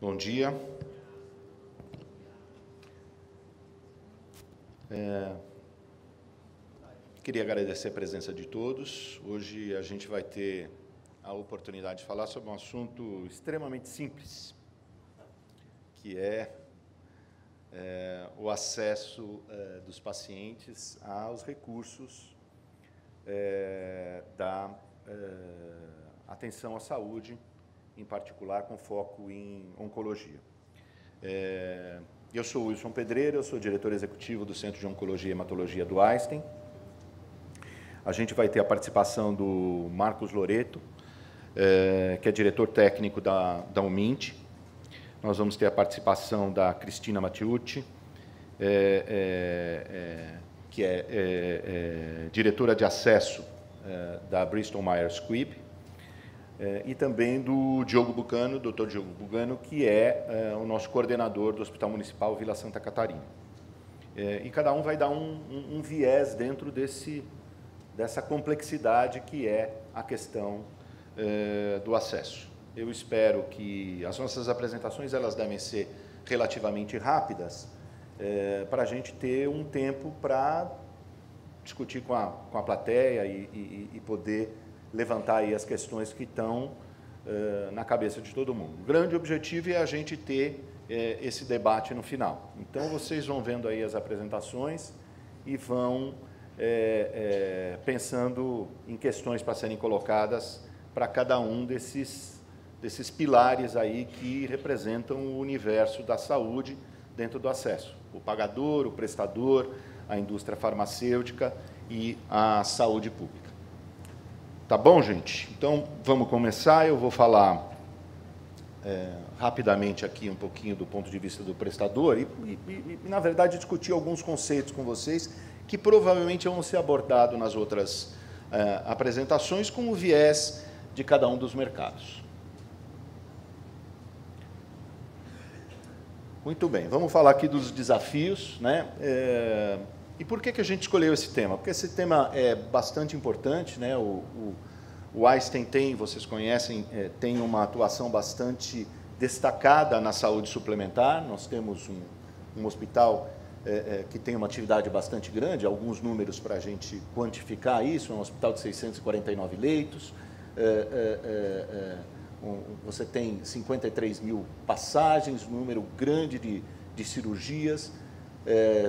Bom dia. Queria agradecer a presença de todos. Hoje a gente vai ter a oportunidade de falar sobre um assunto extremamente simples, que é o acesso dos pacientes aos recursos da atenção à saúde, em particular com foco em oncologia. Eu sou o Wilson Pedreira, eu sou diretor executivo do Centro de Oncologia e Hematologia do Einstein. A gente vai ter a participação do Marcos Loreto, que é diretor técnico da UMINT. Nós vamos ter a participação da Cristina Mattiucci, que é diretora de acesso da Bristol Myers Squibb, e também do Diogo Bugano, Dr. Diogo Bugano, que é o nosso coordenador do Hospital Municipal Vila Santa Catarina. E cada um vai dar um viés dentro dessa complexidade que é a questão do acesso. Eu espero que as nossas apresentações elas devem ser relativamente rápidas, para a gente ter um tempo para discutir com a plateia e poder levantar aí as questões que estão na cabeça de todo mundo. O grande objetivo é a gente ter esse debate no final. Então, vocês vão vendo aí as apresentações e vão pensando em questões para serem colocadas para cada um desses pilares aí que representam o universo da saúde dentro do acesso. O pagador, o prestador, a indústria farmacêutica e a saúde pública. Tá bom, gente? Então, vamos começar. Eu vou falar rapidamente aqui um pouquinho do ponto de vista do prestador e, na verdade, discutir alguns conceitos com vocês que provavelmente vão ser abordados nas outras apresentações com o viés de cada um dos mercados. Muito bem, vamos falar aqui dos desafios, né? E por que a gente escolheu esse tema? Porque esse tema é bastante importante, né? O Einstein tem, vocês conhecem, tem uma atuação bastante destacada na saúde suplementar. Nós temos um hospital que tem uma atividade bastante grande, alguns números para a gente quantificar isso, é um hospital de 649 leitos, você tem 53 mil passagens, um número grande de cirurgias,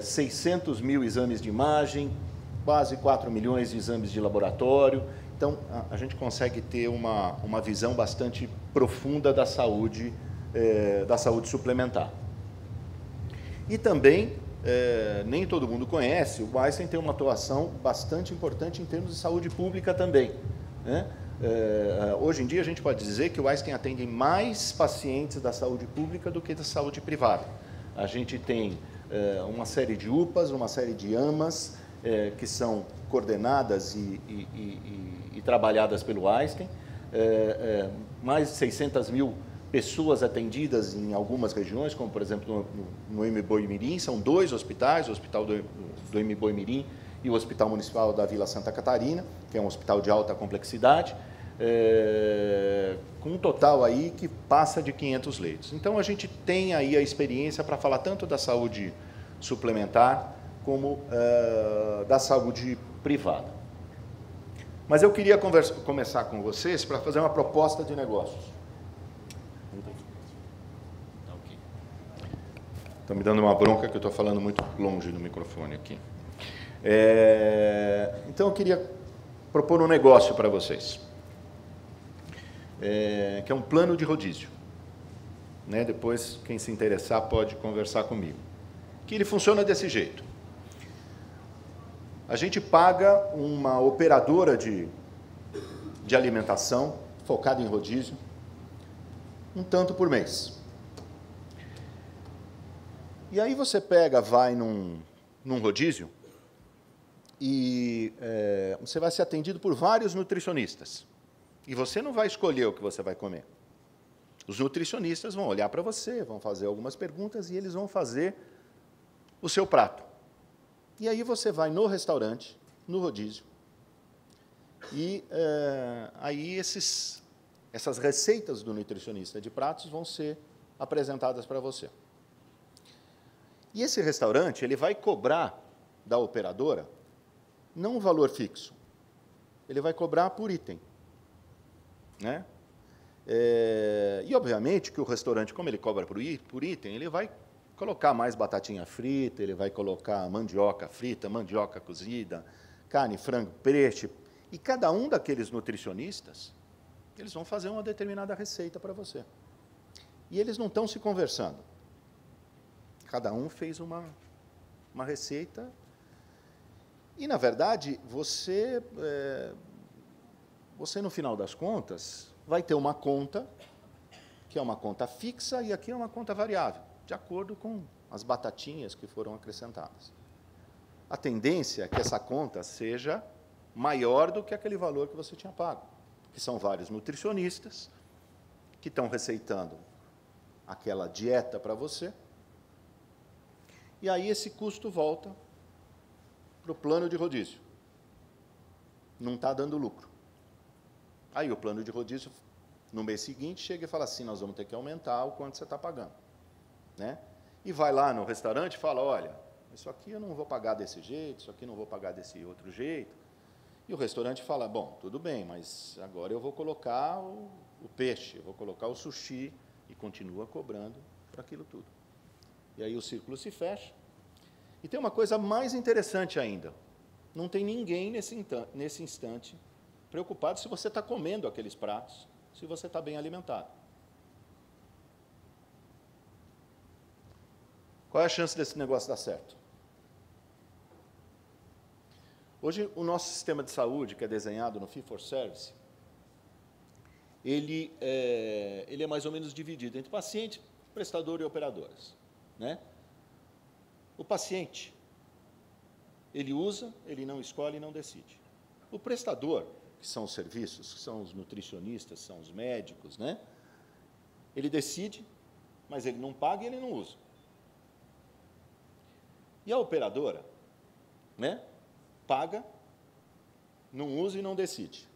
600 mil exames de imagem, quase 4 milhões de exames de laboratório. Então, a gente consegue ter uma visão bastante profunda da saúde suplementar. E também, nem todo mundo conhece, o Einstein tem uma atuação bastante importante em termos de saúde pública também, né? Hoje em dia, a gente pode dizer que o Einstein atende mais pacientes da saúde pública do que da saúde privada. A gente tem uma série de UPAs, uma série de AMAs, que são coordenadas e trabalhadas pelo Einstein, mais de 600 mil pessoas atendidas em algumas regiões, como, por exemplo, no Imboimirim, são 2 hospitais, o Hospital do Imboimirim e o Hospital Municipal da Vila Santa Catarina, que é um hospital de alta complexidade, com um total aí que passa de 500 leitos. Então, a gente tem aí a experiência para falar tanto da saúde suplementar como da saúde privada. Mas eu queria começar com vocês para fazer uma proposta de negócios. Estão me dando uma bronca que eu estou falando muito longe do microfone aqui. Então, eu queria propor um negócio para vocês, que é um plano de rodízio, né? Depois, quem se interessar pode conversar comigo. Que ele funciona desse jeito. A gente paga uma operadora de alimentação focada em rodízio, um tanto por mês. E aí você vai num rodízio e você vai ser atendido por vários nutricionistas. E você não vai escolher o que você vai comer. Os nutricionistas vão olhar para você, vão fazer algumas perguntas e eles vão fazer o seu prato. E aí você vai no restaurante, no rodízio, e aí essas receitas do nutricionista de pratos vão ser apresentadas para você. E esse restaurante ele vai cobrar da operadora não um valor fixo, ele vai cobrar por item, né? E, obviamente, que o restaurante, como ele cobra por item, ele vai colocar mais batatinha frita, ele vai colocar mandioca frita, mandioca cozida, carne, frango, peixe. E cada um daqueles nutricionistas, eles vão fazer uma determinada receita para você. E eles não estão se conversando. Cada um fez uma receita. E, na verdade, você, no final das contas, vai ter uma conta, que é uma conta fixa, e aqui é uma conta variável, de acordo com as batatinhas que foram acrescentadas. A tendência é que essa conta seja maior do que aquele valor que você tinha pago, que são vários nutricionistas que estão receitando aquela dieta para você, e aí esse custo volta para o plano de rodízio. Não está dando lucro. Aí o plano de rodízio, no mês seguinte, chega e fala assim, nós vamos ter que aumentar o quanto você está pagando, né? E vai lá no restaurante e fala, olha, isso aqui eu não vou pagar desse jeito, isso aqui eu não vou pagar desse outro jeito. E o restaurante fala, bom, tudo bem, mas agora eu vou colocar o peixe, eu vou colocar o sushi, e continua cobrando por aquilo tudo. E aí o círculo se fecha. E tem uma coisa mais interessante ainda. Não tem ninguém nesse instante preocupado se você está comendo aqueles pratos, se você está bem alimentado. Qual é a chance desse negócio dar certo? Hoje, o nosso sistema de saúde, que é desenhado no Fee for Service, ele é mais ou menos dividido entre paciente, prestador e operadoras, né? O paciente, ele usa, ele não escolhe e não decide. O prestador, que são os serviços, que são os nutricionistas, são os médicos, né? Ele decide, mas ele não paga e ele não usa. E a operadora, né? Paga, não usa e não decide.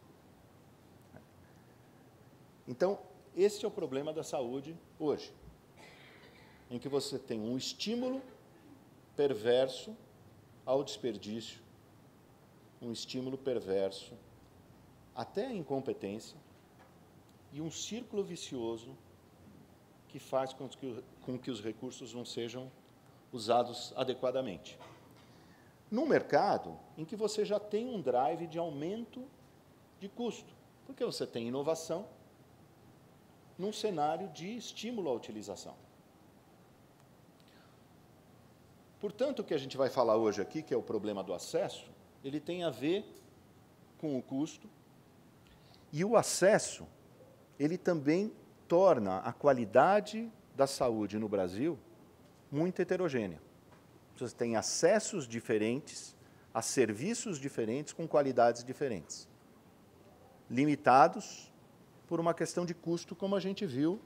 Então, esse é o problema da saúde hoje, em que você tem um estímulo perverso ao desperdício, um estímulo perverso até a incompetência e um círculo vicioso que faz com que os recursos não sejam usados adequadamente. Num mercado em que você já tem um drive de aumento de custo, porque você tem inovação num cenário de estímulo à utilização. Portanto, o que a gente vai falar hoje aqui, que é o problema do acesso, ele tem a ver com o custo, e o acesso, ele também torna a qualidade da saúde no Brasil muito heterogênea. Você tem acessos diferentes a serviços diferentes com qualidades diferentes, limitados por uma questão de custo, como a gente viu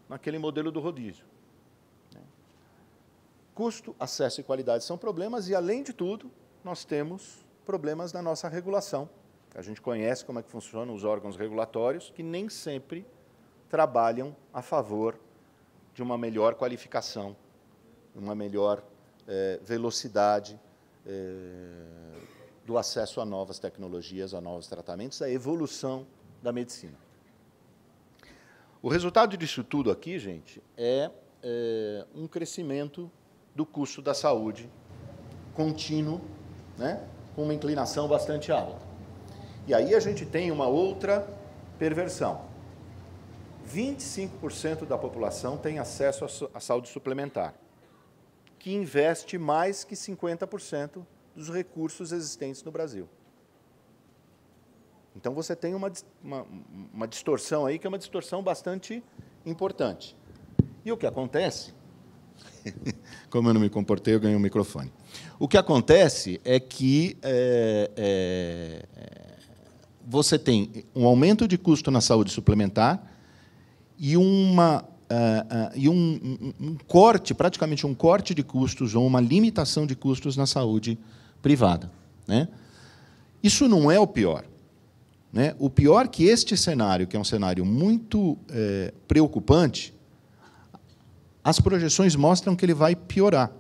naquele modelo do rodízio. Custo, acesso e qualidade são problemas, e, além de tudo, nós temos problemas na nossa regulação. A gente conhece como é que funcionam os órgãos regulatórios, que nem sempre trabalham a favor de uma melhor qualificação, uma melhor velocidade do acesso a novas tecnologias, a novos tratamentos, a evolução da medicina. O resultado disso tudo aqui, gente, é um crescimento do custo da saúde contínuo, né, com uma inclinação bastante alta. E aí a gente tem uma outra perversão. 25% da população tem acesso à saúde suplementar, que investe mais que 50% dos recursos existentes no Brasil. Então, você tem uma distorção aí, que é uma distorção bastante importante. E o que acontece... Como eu não me comportei, eu ganhei um microfone. O que acontece é que você tem um aumento de custo na saúde suplementar e um corte, praticamente um corte de custos ou uma limitação de custos na saúde privada, né? Isso não é o pior, né? O pior é que este cenário, que é um cenário muito preocupante, as projeções mostram que ele vai piorar.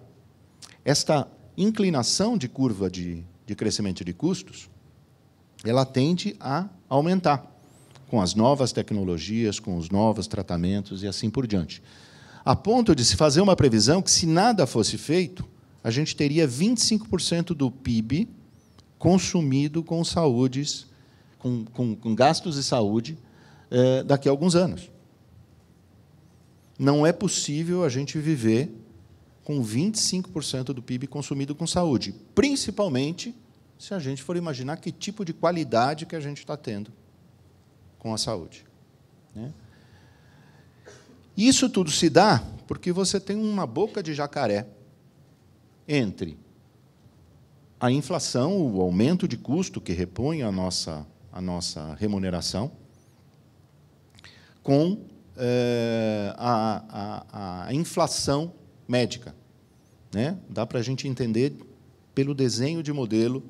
Esta inclinação de curva de crescimento de custos, ela tende a aumentar com as novas tecnologias, com os novos tratamentos e assim por diante. A ponto de se fazer uma previsão que, se nada fosse feito, a gente teria 25% do PIB consumido com saúdes, com gastos de saúde, daqui a alguns anos. Não é possível a gente viver com 25% do PIB consumido com saúde, principalmente se a gente for imaginar que tipo de qualidade que a gente está tendo com a saúde, né? Isso tudo se dá porque você tem uma boca de jacaré entre a inflação, o aumento de custo que repõe a nossa remuneração, com a inflação médica, né? Dá para a gente entender pelo desenho de modelo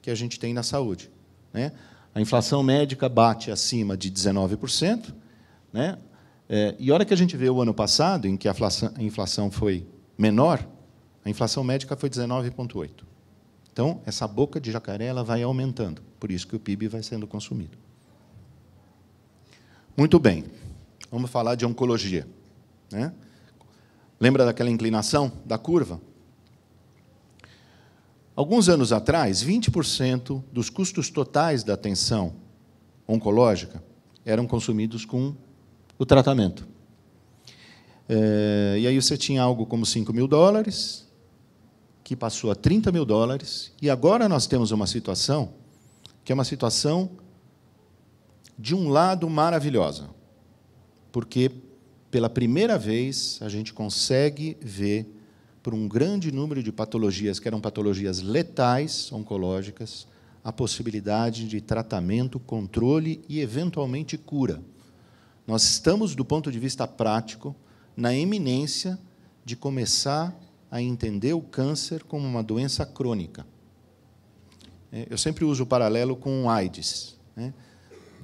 que a gente tem na saúde, né? A inflação médica bate acima de 19%, né? E a hora que a gente vê o ano passado, em que a inflação foi menor, a inflação médica foi 19,8%. Então, essa boca de jacaré ela vai aumentando, por isso que o PIB vai sendo consumido. Muito bem, vamos falar de oncologia, né? Lembra daquela inclinação da curva? Alguns anos atrás, 20% dos custos totais da atenção oncológica eram consumidos com o tratamento. E aí você tinha algo como $5.000, que passou a $30.000, e agora nós temos uma situação que é uma situação, de um lado, maravilhosa, porque, pela primeira vez, a gente consegue ver, por um grande número de patologias, que eram patologias letais, oncológicas, a possibilidade de tratamento, controle e, eventualmente, cura. Nós estamos, do ponto de vista prático, na eminência de começar a entender o câncer como uma doença crônica. Eu sempre uso o paralelo com o AIDS, né?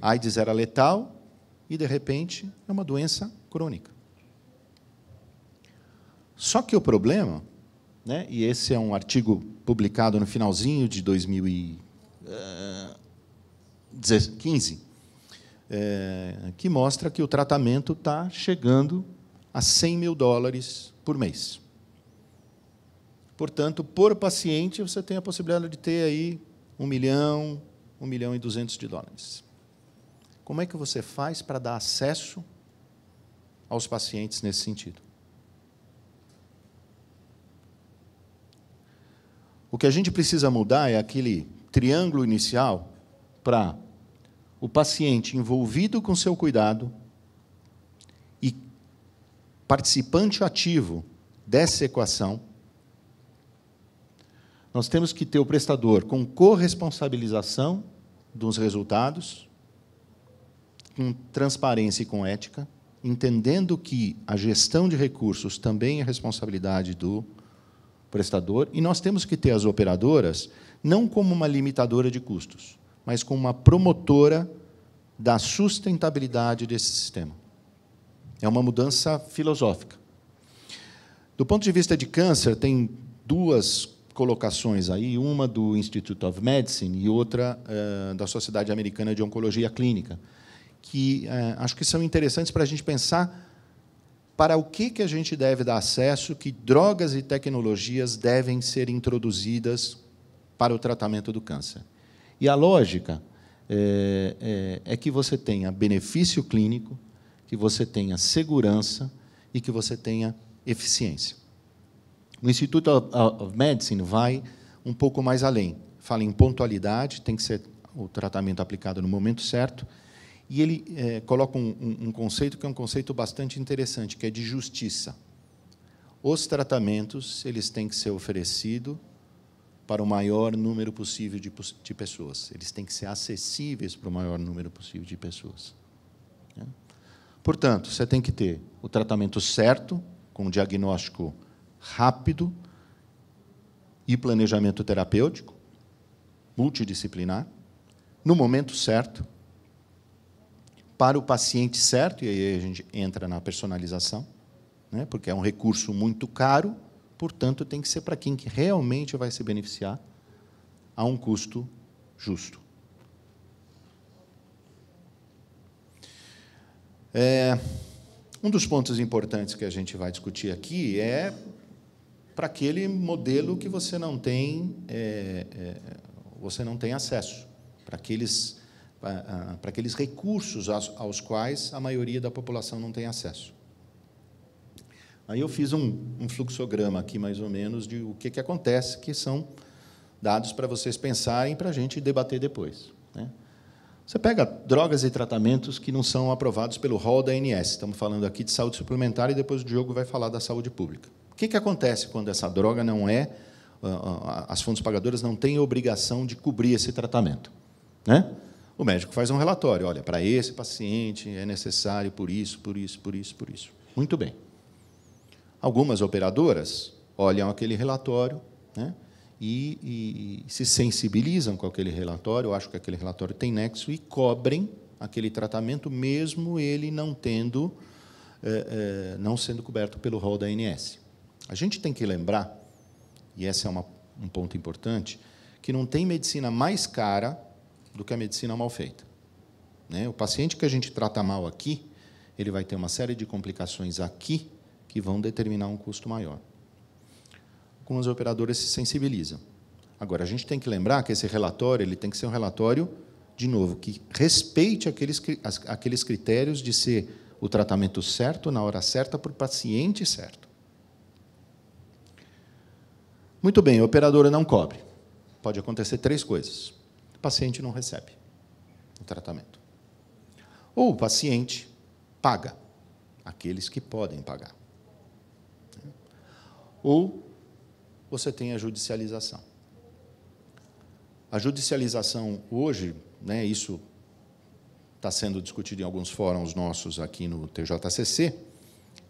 A AIDS era letal e, de repente, é uma doença crônica. Só que o problema, né, e esse é um artigo publicado no finalzinho de 2015, que mostra que o tratamento está chegando a $100.000 por mês. Portanto, por paciente, você tem a possibilidade de ter aí $1 milhão, $1.200.000. Como é que você faz para dar acesso aos pacientes nesse sentido? O que a gente precisa mudar é aquele triângulo inicial para o paciente envolvido com seu cuidado e participante ativo dessa equação. Nós temos que ter o prestador com corresponsabilização dos resultados, com transparência e com ética, entendendo que a gestão de recursos também é responsabilidade do prestador, e nós temos que ter as operadoras não como uma limitadora de custos, mas como uma promotora da sustentabilidade desse sistema. É uma mudança filosófica. Do ponto de vista de câncer, tem duas colocações aí, uma do Institute of Medicine e outra da Sociedade Americana de Oncologia Clínica, que acho que são interessantes para a gente pensar para o que a gente deve dar acesso, que drogas e tecnologias devem ser introduzidas para o tratamento do câncer. E a lógica é que você tenha benefício clínico, que você tenha segurança e que você tenha eficiência. O Institute of Medicine vai um pouco mais além. Fala em pontualidade, tem que ser o tratamento aplicado no momento certo, e ele coloca um conceito que é um conceito bastante interessante, que é de justiça. Os tratamentos eles têm que ser oferecidos para o maior número possível de pessoas. Eles têm que ser acessíveis para o maior número possível de pessoas. Portanto, você tem que ter o tratamento certo, com diagnóstico rápido e planejamento terapêutico, multidisciplinar, no momento certo, para o paciente certo, e aí a gente entra na personalização, né? Porque é um recurso muito caro, portanto, tem que ser para quem que realmente vai se beneficiar a um custo justo. Um dos pontos importantes que a gente vai discutir aqui é para aquele modelo que você não tem acesso, para aqueles recursos aos quais a maioria da população não tem acesso. Aí eu fiz um fluxograma aqui, mais ou menos, de o que acontece, que são dados para vocês pensarem, para a gente debater depois, né? Você pega drogas e tratamentos que não são aprovados pelo rol da ANS. Estamos falando aqui de saúde suplementar e depois o Diogo vai falar da saúde pública. O que acontece quando essa droga não as fontes pagadoras não têm obrigação de cobrir esse tratamento, né? O médico faz um relatório, olha, para esse paciente é necessário por isso, por isso, por isso, por isso. Muito bem. Algumas operadoras olham aquele relatório, né, e se sensibilizam com aquele relatório, acham que aquele relatório tem nexo e cobrem aquele tratamento, mesmo ele não sendo coberto pelo rol da ANS. A gente tem que lembrar, e esse é um ponto importante, que não tem medicina mais cara do que a medicina mal feita, né? O paciente que a gente trata mal aqui, ele vai ter uma série de complicações aqui que vão determinar um custo maior. Algumas operadoras se sensibilizam. Agora, a gente tem que lembrar que esse relatório ele tem que ser um relatório, de novo, que respeite aqueles critérios de ser o tratamento certo, na hora certa, para o paciente certo. Muito bem, a operadora não cobre. Pode acontecer 3 coisas. O paciente não recebe o tratamento. Ou o paciente paga, aqueles que podem pagar. Ou você tem a judicialização. A judicialização hoje, né, isso está sendo discutido em alguns fóruns nossos aqui no TJCC,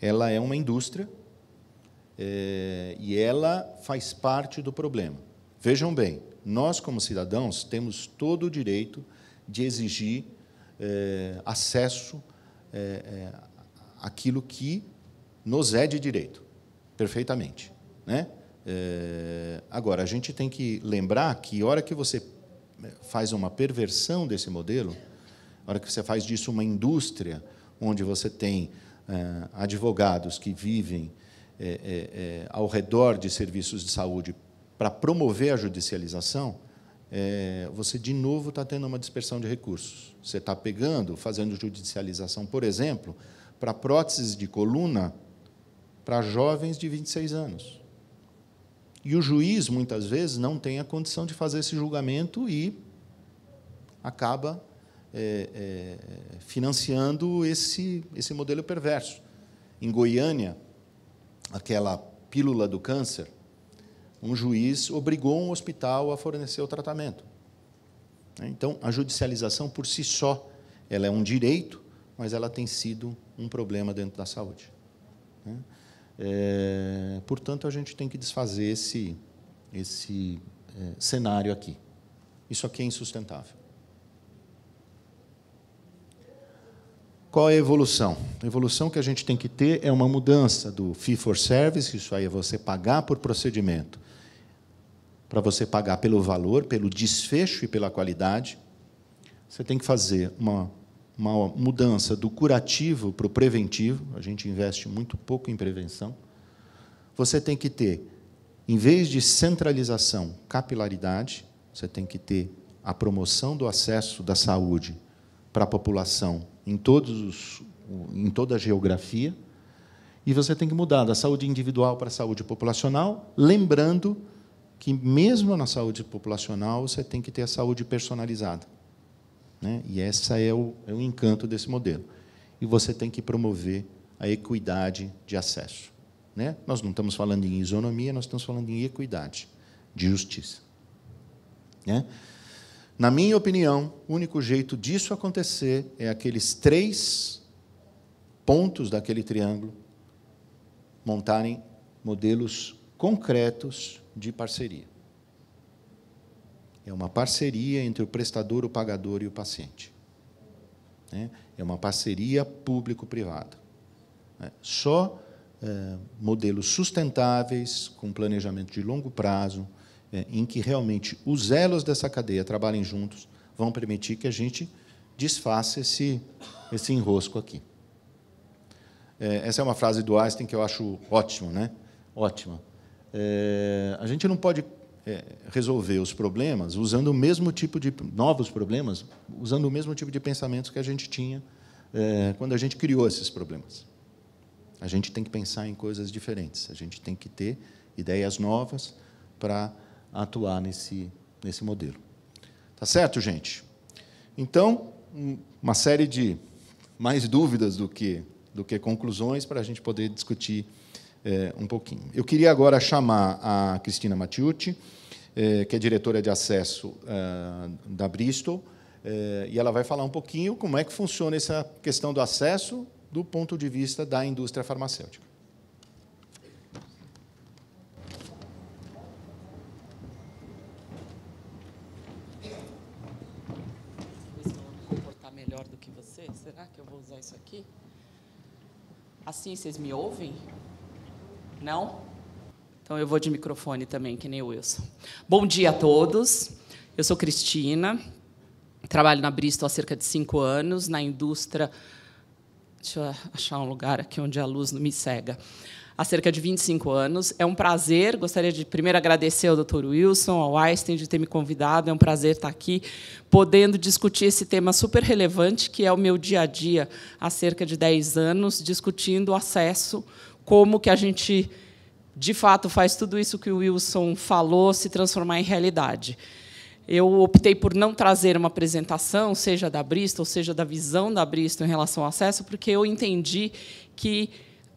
ela é uma indústria e ela faz parte do problema. Vejam bem, nós, como cidadãos, temos todo o direito de exigir acesso àquilo que nos é de direito, perfeitamente, né? Agora, a gente tem que lembrar que, a hora que você faz uma perversão desse modelo, a hora que você faz disso uma indústria, onde você tem advogados que vivem ao redor de serviços de saúde para promover a judicialização, você, de novo, está tendo uma dispersão de recursos. Você está fazendo judicialização, por exemplo, para próteses de coluna para jovens de 26 anos. E o juiz, muitas vezes, não tem a condição de fazer esse julgamento e acaba financiando esse modelo perverso. Em Goiânia, aquela pílula do câncer, um juiz obrigou um hospital a fornecer o tratamento. Então, a judicialização, por si só, ela é um direito, mas ela tem sido um problema dentro da saúde. Portanto, a gente tem que desfazer esse cenário aqui. Isso aqui é insustentável. Qual é a evolução? A evolução que a gente tem que ter é uma mudança do fee for service, isso aí é você pagar por procedimento, para você pagar pelo valor, pelo desfecho e pela qualidade. Você tem que fazer uma mudança do curativo para o preventivo. A gente investe muito pouco em prevenção. Você tem que ter, em vez de centralização, capilaridade. Você tem que ter a promoção do acesso da saúde para a população em toda a geografia. E você tem que mudar da saúde individual para a saúde populacional, lembrando que, mesmo na saúde populacional, você tem que ter a saúde personalizada, né? E esse é o encanto desse modelo. E você tem que promover a equidade de acesso, né? Nós não estamos falando em isonomia, nós estamos falando em equidade, de justiça, né? Na minha opinião, o único jeito disso acontecer é aqueles 3 pontos daquele triângulo montarem modelos concretos de parceria. É uma parceria entre o prestador, o pagador e o paciente, né? É uma parceria público-privada. Só modelos sustentáveis, com planejamento de longo prazo, em que realmente os elos dessa cadeia trabalhem juntos, vão permitir que a gente desfaça esse enrosco aqui. Essa é uma frase do Einstein que eu acho ótima, né? Ótima. A gente não pode resolver os problemas usando o mesmo tipo de novos problemas, usando o mesmo tipo de pensamentos que a gente tinha quando a gente criou esses problemas. A gente tem que pensar em coisas diferentes. A gente tem que ter ideias novas para atuar nesse modelo. Tá certo, gente? Então, uma série de mais dúvidas do que conclusões para a gente poder discutir um pouquinho. Eu queria agora chamar a Cristina Mattiucci, que é diretora de acesso da Bristol, e ela vai falar um pouquinho como é que funciona essa questão do acesso do ponto de vista da indústria farmacêutica. Vou comportar melhor do que você. Será que eu vou usar isso aqui? Assim vocês me ouvem? Não? Então eu vou de microfone também, que nem o Wilson. Bom dia a todos. Eu sou Cristina, trabalho na Bristol há cerca de 5 anos, na indústria... Deixa eu achar um lugar aqui onde a luz não me cega. Há cerca de 25 anos. É um prazer, gostaria de primeiro agradecer ao Dr. Wilson, ao Einstein, de ter me convidado. É um prazer estar aqui, podendo discutir esse tema super relevante, que é o meu dia a dia, há cerca de 10 anos, discutindo o acesso, como que a gente, de fato, faz tudo isso que o Wilson falou se transformar em realidade. Eu optei por não trazer uma apresentação, seja da Bristol, seja da visão da Bristol em relação ao acesso, porque eu entendi que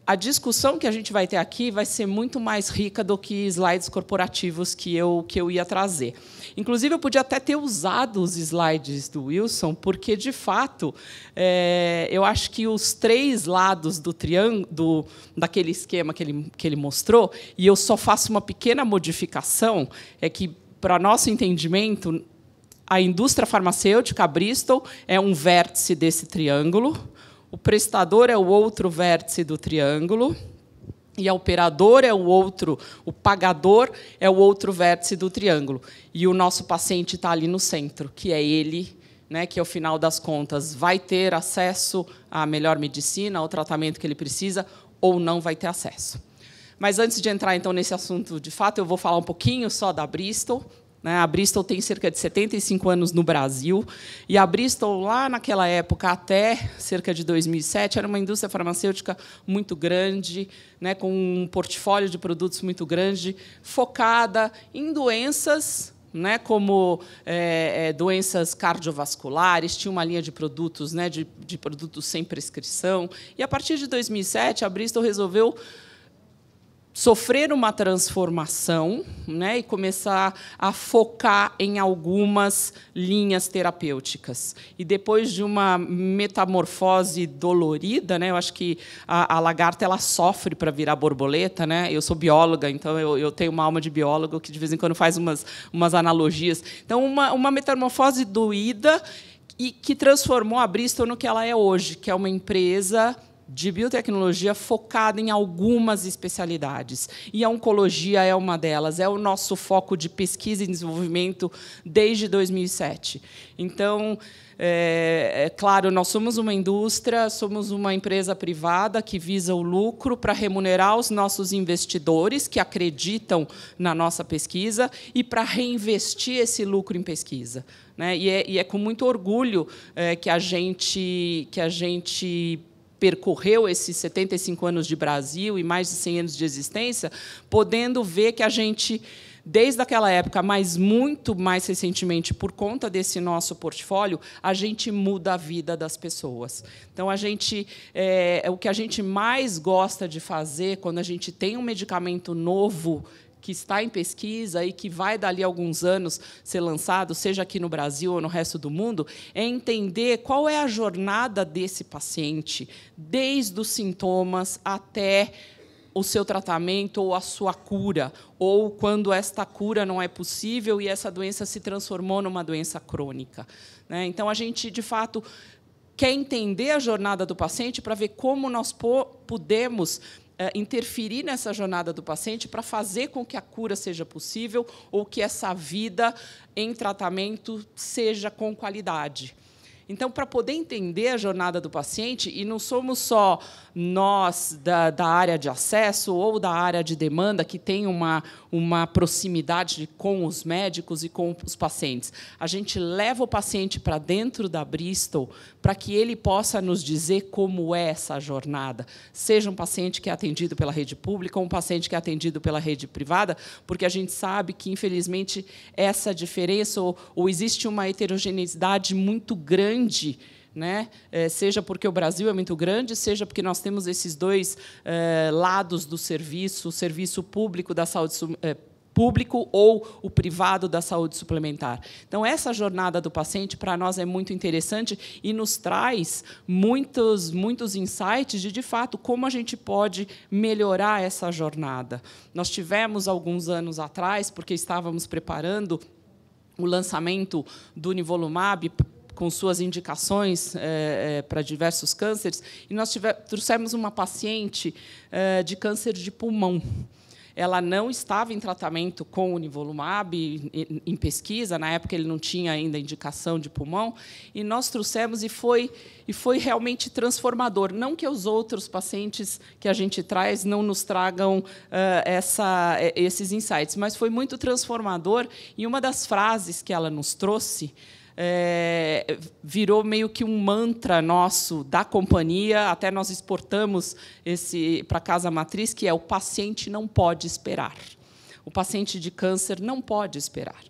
a discussão que a gente vai ter aqui vai ser muito mais rica do que slides corporativos que eu ia trazer. Inclusive, eu podia até ter usado os slides do Wilson, porque, de fato, eu acho que os 3 lados do triângulo, daquele esquema que ele mostrou, e eu só faço uma pequena modificação, é que, para nosso entendimento, a indústria farmacêutica, a Bristol, é um vértice desse triângulo, o prestador é o outro vértice do triângulo, e a operadora é o outro, o pagador é o outro vértice do triângulo. E o nosso paciente está ali no centro, que é ele, né, que, ao final das contas, vai ter acesso à melhor medicina, ao tratamento que ele precisa, ou não vai ter acesso. Mas, antes de entrar, então, nesse assunto, de fato, eu vou falar um pouquinho só da Bristol. A Bristol tem cerca de 75 anos no Brasil, e a Bristol, lá naquela época, até cerca de 2007, era uma indústria farmacêutica muito grande, com um portfólio de produtos muito grande, focada em doenças, como doenças cardiovasculares, tinha uma linha de produtos, de produtos sem prescrição. E, a partir de 2007, a Bristol resolveu sofrer uma transformação, e começar a focar em algumas linhas terapêuticas. E, depois de uma metamorfose dolorida, eu acho que a lagarta ela sofre para virar borboleta. Eu sou bióloga, então eu tenho uma alma de biólogo que, de vez em quando, faz umas analogias. Então, uma metamorfose doída e que transformou a Bristol no que ela é hoje, que é uma empresa de biotecnologia focada em algumas especialidades. E a oncologia é uma delas, é o nosso foco de pesquisa e desenvolvimento desde 2007. Então, claro, nós somos uma indústria, somos uma empresa privada que visa o lucro para remunerar os nossos investidores que acreditam na nossa pesquisa e para reinvestir esse lucro em pesquisa. E é com muito orgulho que a gente percorreu esses 75 anos de Brasil e mais de 100 anos de existência, podendo ver que a gente, desde aquela época, mas muito mais recentemente, por conta desse nosso portfólio, a gente muda a vida das pessoas. Então, o que a gente mais gosta de fazer, quando a gente tem um medicamento novo que está em pesquisa e que vai, dali a alguns anos, ser lançado, seja aqui no Brasil ou no resto do mundo, é entender qual é a jornada desse paciente, desde os sintomas até o seu tratamento ou a sua cura, ou quando esta cura não é possível e essa doença se transformou numa doença crônica. Então, a gente, de fato, quer entender a jornada do paciente para ver como nós podemos interferir nessa jornada do paciente para fazer com que a cura seja possível ou que essa vida em tratamento seja com qualidade. Então, para poder entender a jornada do paciente, e não somos só nós da área de acesso ou da área de demanda, que tem uma proximidade com os médicos e com os pacientes. A gente leva o paciente para dentro da Bristol para que ele possa nos dizer como é essa jornada, seja um paciente que é atendido pela rede pública ou um paciente que é atendido pela rede privada, porque a gente sabe que, infelizmente, essa diferença ou existe uma heterogeneidade muito grande, né? Seja porque o Brasil é muito grande, seja porque nós temos esses dois lados do serviço, o serviço público da saúde público ou o privado da saúde suplementar. Então, essa jornada do paciente, para nós, é muito interessante e nos traz muitos insights de fato, como a gente pode melhorar essa jornada. Nós tivemos, alguns anos atrás, porque estávamos preparando o lançamento do Nivolumab, com suas indicações para diversos cânceres, e nós trouxemos uma paciente de câncer de pulmão. Ela não estava em tratamento com o Nivolumab, em pesquisa, na época ele não tinha ainda indicação de pulmão, e nós trouxemos e foi realmente transformador. Não que os outros pacientes que a gente traz não nos tragam esses insights, mas foi muito transformador, e uma das frases que ela nos trouxe virou meio que um mantra nosso da companhia, até nós exportamos esse para a casa matriz, que é: o paciente não pode esperar. O paciente de câncer não pode esperar,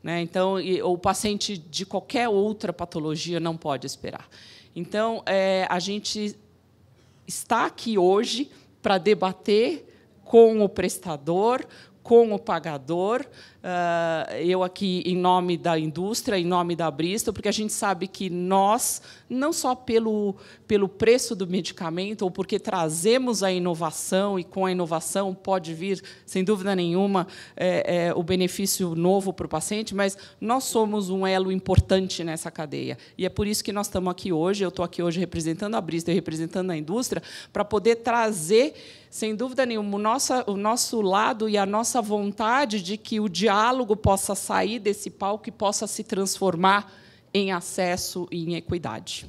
né? Então, o paciente de qualquer outra patologia não pode esperar. Então, a gente está aqui hoje para debater com o prestador, com o pagador, eu aqui em nome da indústria, em nome da Bristol, porque a gente sabe que nós, não só pelo preço do medicamento, ou porque trazemos a inovação, e com a inovação pode vir, sem dúvida nenhuma, o benefício novo para o paciente, mas nós somos um elo importante nessa cadeia. E é por isso que nós estamos aqui hoje, eu estou aqui hoje representando a Bristol e representando a indústria, para poder trazer, sem dúvida nenhuma, o nosso lado e a nossa vontade de que o diálogo possa sair desse palco e possa se transformar em acesso e em equidade.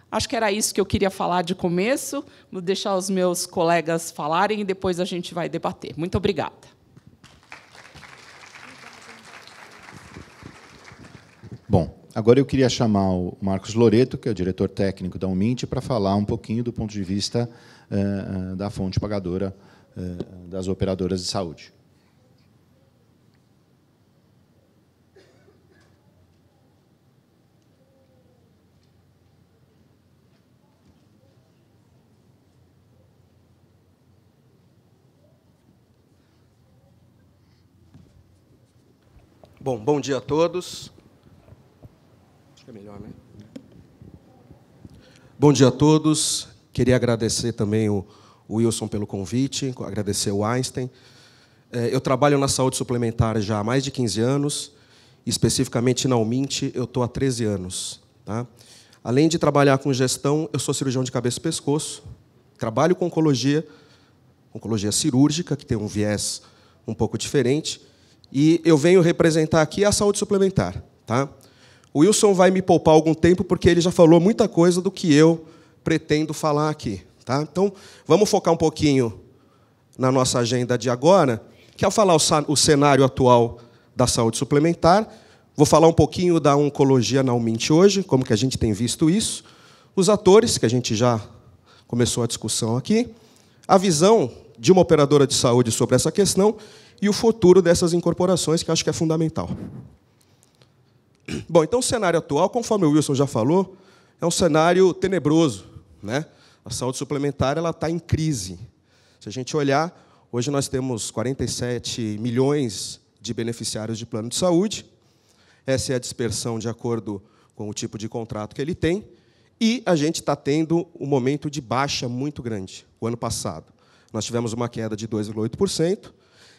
Acho que era isso que eu queria falar de começo. Vou deixar os meus colegas falarem e depois a gente vai debater. Muito obrigada. Bom, agora eu queria chamar o Marcos Loreto, que é o diretor técnico da Umint, para falar um pouquinho do ponto de vista da fonte pagadora das operadoras de saúde. Bom dia a todos. Acho que é melhor, né? Bom dia a todos. Queria agradecer também o Wilson pelo convite, agradecer o Einstein. Eu trabalho na saúde suplementar já há mais de 15 anos, especificamente na Umint eu estou há 13 anos. Tá? Além de trabalhar com gestão, eu sou cirurgião de cabeça e pescoço, trabalho com oncologia cirúrgica, que tem um viés um pouco diferente, e eu venho representar aqui a saúde suplementar. Tá? O Wilson vai me poupar algum tempo, porque ele já falou muita coisa do que eu pretendo falar aqui. Tá? Então, vamos focar um pouquinho na nossa agenda de agora, que é falar o cenário atual da saúde suplementar. Vou falar um pouquinho da oncologia na Umint hoje, como que a gente tem visto isso, os atores, que a gente já começou a discussão aqui, a visão de uma operadora de saúde sobre essa questão e o futuro dessas incorporações, que acho que é fundamental. Bom, então, o cenário atual, conforme o Wilson já falou, é um cenário tenebroso, né? A saúde suplementar está em crise. Se a gente olhar, hoje nós temos 47 milhões de beneficiários de plano de saúde. Essa é a dispersão de acordo com o tipo de contrato que ele tem. E a gente está tendo um momento de baixa muito grande. O ano passado, nós tivemos uma queda de 2,8%.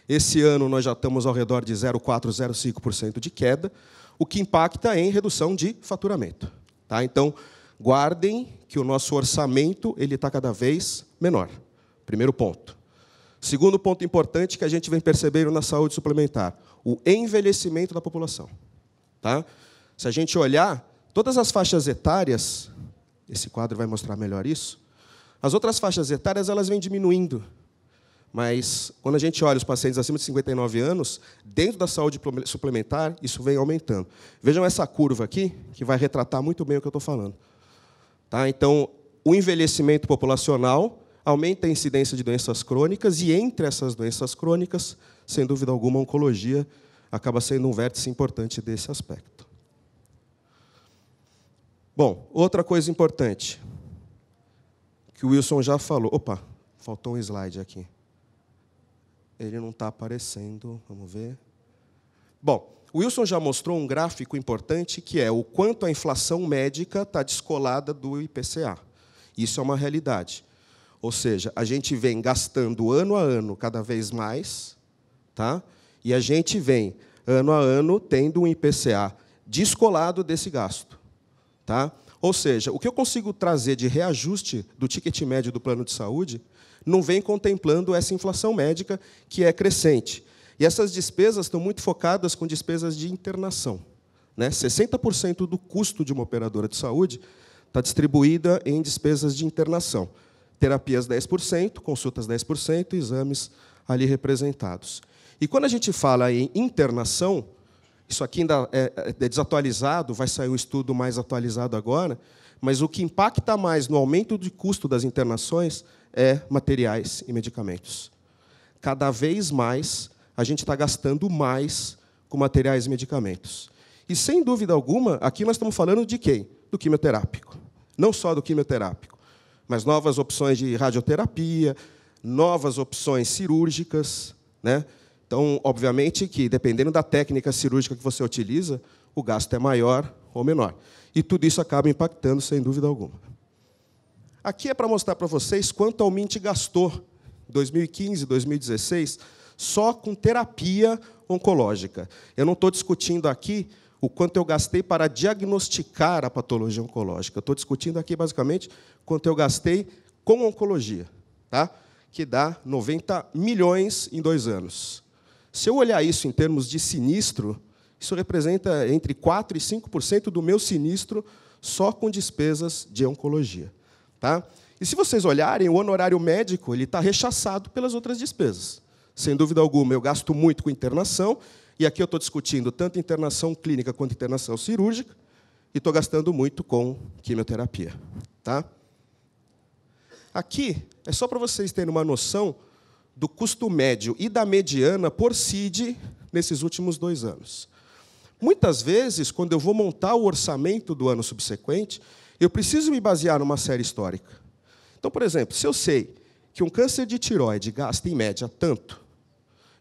Esse ano, nós já estamos ao redor de 0,4%, 0,5% de queda, o que impacta em redução de faturamento. Tá? Então, guardem que o nosso orçamento está cada vez menor. Primeiro ponto. Segundo ponto importante que a gente vem percebendo na saúde suplementar, o envelhecimento da população. Tá? Se a gente olhar, todas as faixas etárias, esse quadro vai mostrar melhor isso, as outras faixas etárias elas vêm diminuindo. Mas, quando a gente olha os pacientes acima de 59 anos, dentro da saúde suplementar, isso vem aumentando. Vejam essa curva aqui, que vai retratar muito bem o que eu estou falando. Tá? Então, o envelhecimento populacional aumenta a incidência de doenças crônicas, e entre essas doenças crônicas, sem dúvida alguma, a oncologia acaba sendo um vértice importante desse aspecto. Bom, outra coisa importante, que o Wilson já falou. Opa, faltou um slide aqui. Ele não está aparecendo, vamos ver. Bom, o Wilson já mostrou um gráfico importante, que é o quanto a inflação médica está descolada do IPCA. Isso é uma realidade. Ou seja, a gente vem gastando ano a ano cada vez mais, tá? E a gente vem, ano a ano, tendo um IPCA descolado desse gasto. Tá? Ou seja, o que eu consigo trazer de reajuste do ticket médio do plano de saúde não vem contemplando essa inflação médica, que é crescente. E essas despesas estão muito focadas com despesas de internação. Né? 60% do custo de uma operadora de saúde está distribuída em despesas de internação. Terapias 10%, consultas 10%, exames ali representados. E quando a gente fala em internação, isso aqui ainda é desatualizado, vai sair um estudo mais atualizado agora, mas o que impacta mais no aumento de custo das internações é materiais e medicamentos. Cada vez mais, a gente está gastando mais com materiais e medicamentos. E, sem dúvida alguma, aqui nós estamos falando de quem? Do quimioterápico. Não só do quimioterápico, mas novas opções de radioterapia, novas opções cirúrgicas. Né? Então, obviamente, que, dependendo da técnica cirúrgica que você utiliza, o gasto é maior ou menor. E tudo isso acaba impactando, sem dúvida alguma. Aqui é para mostrar para vocês quanto a Almint gastou em 2015, 2016, só com terapia oncológica. Eu não estou discutindo aqui o quanto eu gastei para diagnosticar a patologia oncológica. Eu estou discutindo aqui, basicamente, quanto eu gastei com oncologia, tá? Que dá 90 milhões em 2 anos. Se eu olhar isso em termos de sinistro, isso representa entre 4% e 5% do meu sinistro só com despesas de oncologia. Tá? E, se vocês olharem, o honorário médico ele está rechaçado pelas outras despesas. Sem dúvida alguma, eu gasto muito com internação, e aqui eu estou discutindo tanto internação clínica quanto internação cirúrgica, e estou gastando muito com quimioterapia. Tá? Aqui é só para vocês terem uma noção do custo médio e da mediana por CID nesses últimos 2 anos. Muitas vezes, quando eu vou montar o orçamento do ano subsequente, eu preciso me basear numa série histórica. Então, por exemplo, se eu sei que um câncer de tireoide gasta, em média, tanto,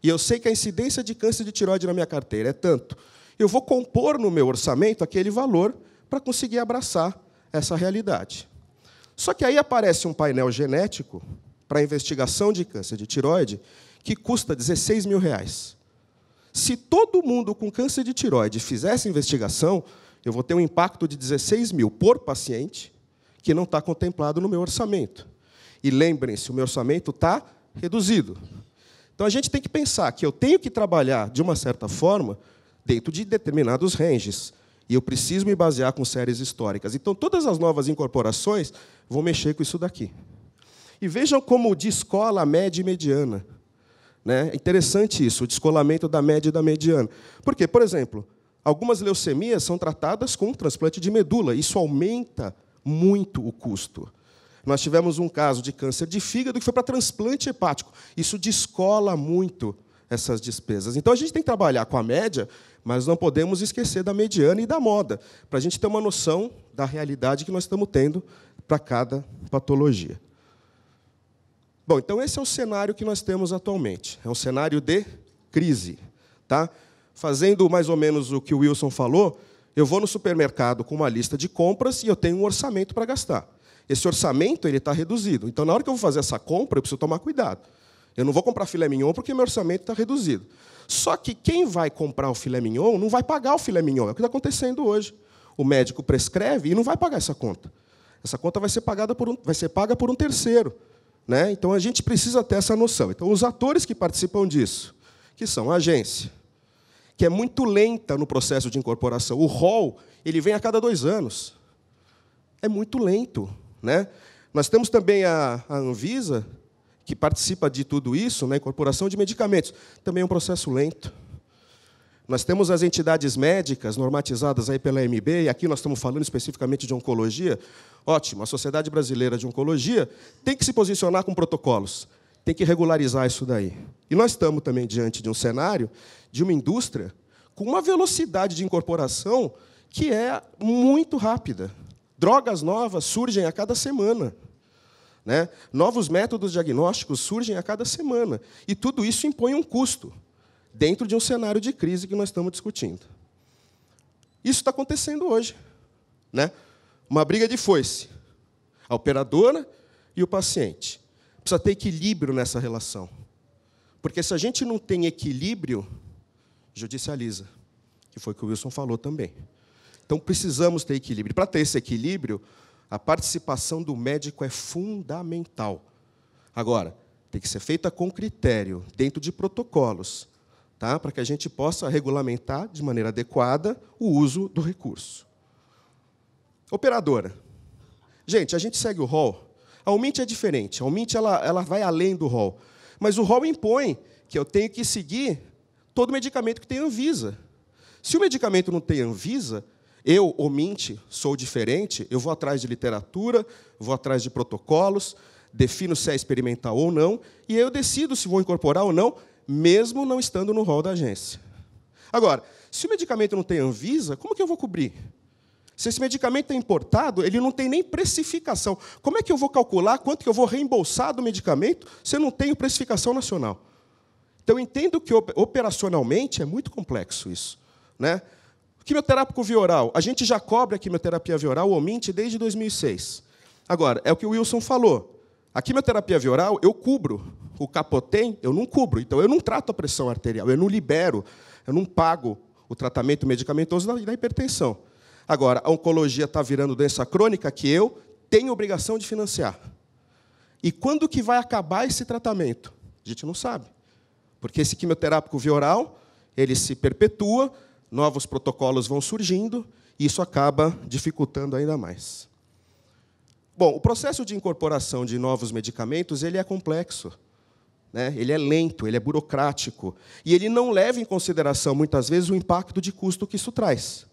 e eu sei que a incidência de câncer de tireoide na minha carteira é tanto, eu vou compor no meu orçamento aquele valor para conseguir abraçar essa realidade. Só que aí aparece um painel genético para a investigação de câncer de tireoide que custa R$16 mil. Se todo mundo com câncer de tireoide fizesse investigação, eu vou ter um impacto de 16 mil por paciente, que não está contemplado no meu orçamento. E lembrem-se, o meu orçamento está reduzido. Então, a gente tem que pensar que eu tenho que trabalhar, de uma certa forma, dentro de determinados ranges. E eu preciso me basear com séries históricas. Então, todas as novas incorporações vão mexer com isso daqui. E vejam como descola a média e mediana. É interessante isso, o descolamento da média e da mediana. Porque, por exemplo, algumas leucemias são tratadas com transplante de medula. Isso aumenta muito o custo. Nós tivemos um caso de câncer de fígado que foi para transplante hepático. Isso descola muito essas despesas. Então, a gente tem que trabalhar com a média, mas não podemos esquecer da mediana e da moda, para a gente ter uma noção da realidade que nós estamos tendo para cada patologia. Bom, então esse é o cenário que nós temos atualmente. É um cenário de crise. Tá? Fazendo mais ou menos o que o Wilson falou, eu vou no supermercado com uma lista de compras e eu tenho um orçamento para gastar. Esse orçamento está reduzido. Então, na hora que eu vou fazer essa compra, eu preciso tomar cuidado. Eu não vou comprar filé mignon porque meu orçamento está reduzido. Só que quem vai comprar o filé mignon não vai pagar o filé mignon. É o que está acontecendo hoje. O médico prescreve e não vai pagar essa conta. Essa conta vai ser paga por um terceiro. né? Então, a gente precisa ter essa noção. Então, os atores que participam disso, que são a agência, que é muito lenta no processo de incorporação. O rol, ele vem a cada 2 anos. É muito lento, né? Nós temos também a Anvisa, que participa de tudo isso, na incorporação de medicamentos. Também é um processo lento. Nós temos as entidades médicas normatizadas aí pela AMB, e aqui nós estamos falando especificamente de oncologia. Ótimo, a Sociedade Brasileira de Oncologia tem que se posicionar com protocolos, tem que regularizar isso daí. E nós estamos também diante de um cenário de uma indústria com uma velocidade de incorporação que é muito rápida. Drogas novas surgem a cada semana, né? Novos métodos diagnósticos surgem a cada semana. E tudo isso impõe um custo, dentro de um cenário de crise que nós estamos discutindo. Isso está acontecendo hoje, né? Uma briga de foice. A operadora e o paciente. Precisa ter equilíbrio nessa relação. Porque se a gente não tem equilíbrio, judicializa, que foi o que o Wilson falou também. Então, precisamos ter equilíbrio. Para ter esse equilíbrio, a participação do médico é fundamental. Agora, tem que ser feita com critério, dentro de protocolos, tá? Para que a gente possa regulamentar de maneira adequada o uso do recurso. Operadora. Gente, a gente segue o rol. A UMINT é diferente. A UMINT ela vai além do rol. Mas o rol impõe que eu tenho que seguir todo medicamento que tem Anvisa. Se o medicamento não tem Anvisa, eu, OMINT, sou diferente, eu vou atrás de literatura, vou atrás de protocolos, defino se é experimental ou não, e eu decido se vou incorporar ou não, mesmo não estando no rol da agência. Agora, se o medicamento não tem Anvisa, como que eu vou cobrir? Se esse medicamento é importado, ele não tem nem precificação. Como é que eu vou calcular quanto que eu vou reembolsar do medicamento se eu não tenho precificação nacional? Então, eu entendo que, operacionalmente, é muito complexo isso, né? Quimioterápico via oral. A gente já cobra a quimioterapia via oral, o OMINT, desde 2006. Agora, é o que o Wilson falou. A quimioterapia via oral, eu cubro. O Capotem, eu não cubro. Então, eu não trato a pressão arterial, eu não libero, eu não pago o tratamento medicamentoso da hipertensão. Agora, a oncologia está virando doença crônica que eu tenho obrigação de financiar. E quando que vai acabar esse tratamento? A gente não sabe. Porque esse quimioterápico via oral, ele se perpetua, novos protocolos vão surgindo, e isso acaba dificultando ainda mais. Bom, o processo de incorporação de novos medicamentos ele é complexo, né? Ele é lento, ele é burocrático, e ele não leva em consideração, muitas vezes, o impacto de custo que isso traz.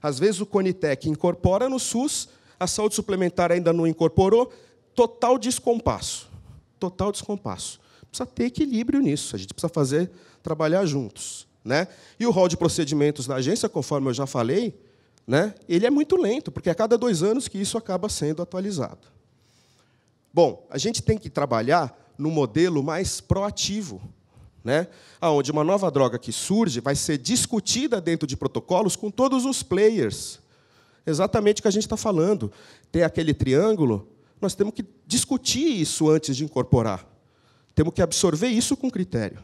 Às vezes, o Conitec incorpora no SUS, a saúde suplementar ainda não incorporou, total descompasso. Total descompasso. Precisa ter equilíbrio nisso, a gente precisa trabalhar juntos, né? E o rol de procedimentos da agência, conforme eu já falei, né, ele é muito lento, porque a cada 2 anos que isso acaba sendo atualizado. Bom, a gente tem que trabalhar num modelo mais proativo, né, onde uma nova droga que surge vai ser discutida dentro de protocolos com todos os players. Exatamente o que a gente está falando. Tem aquele triângulo, nós temos que discutir isso antes de incorporar. Temos que absorver isso com critério.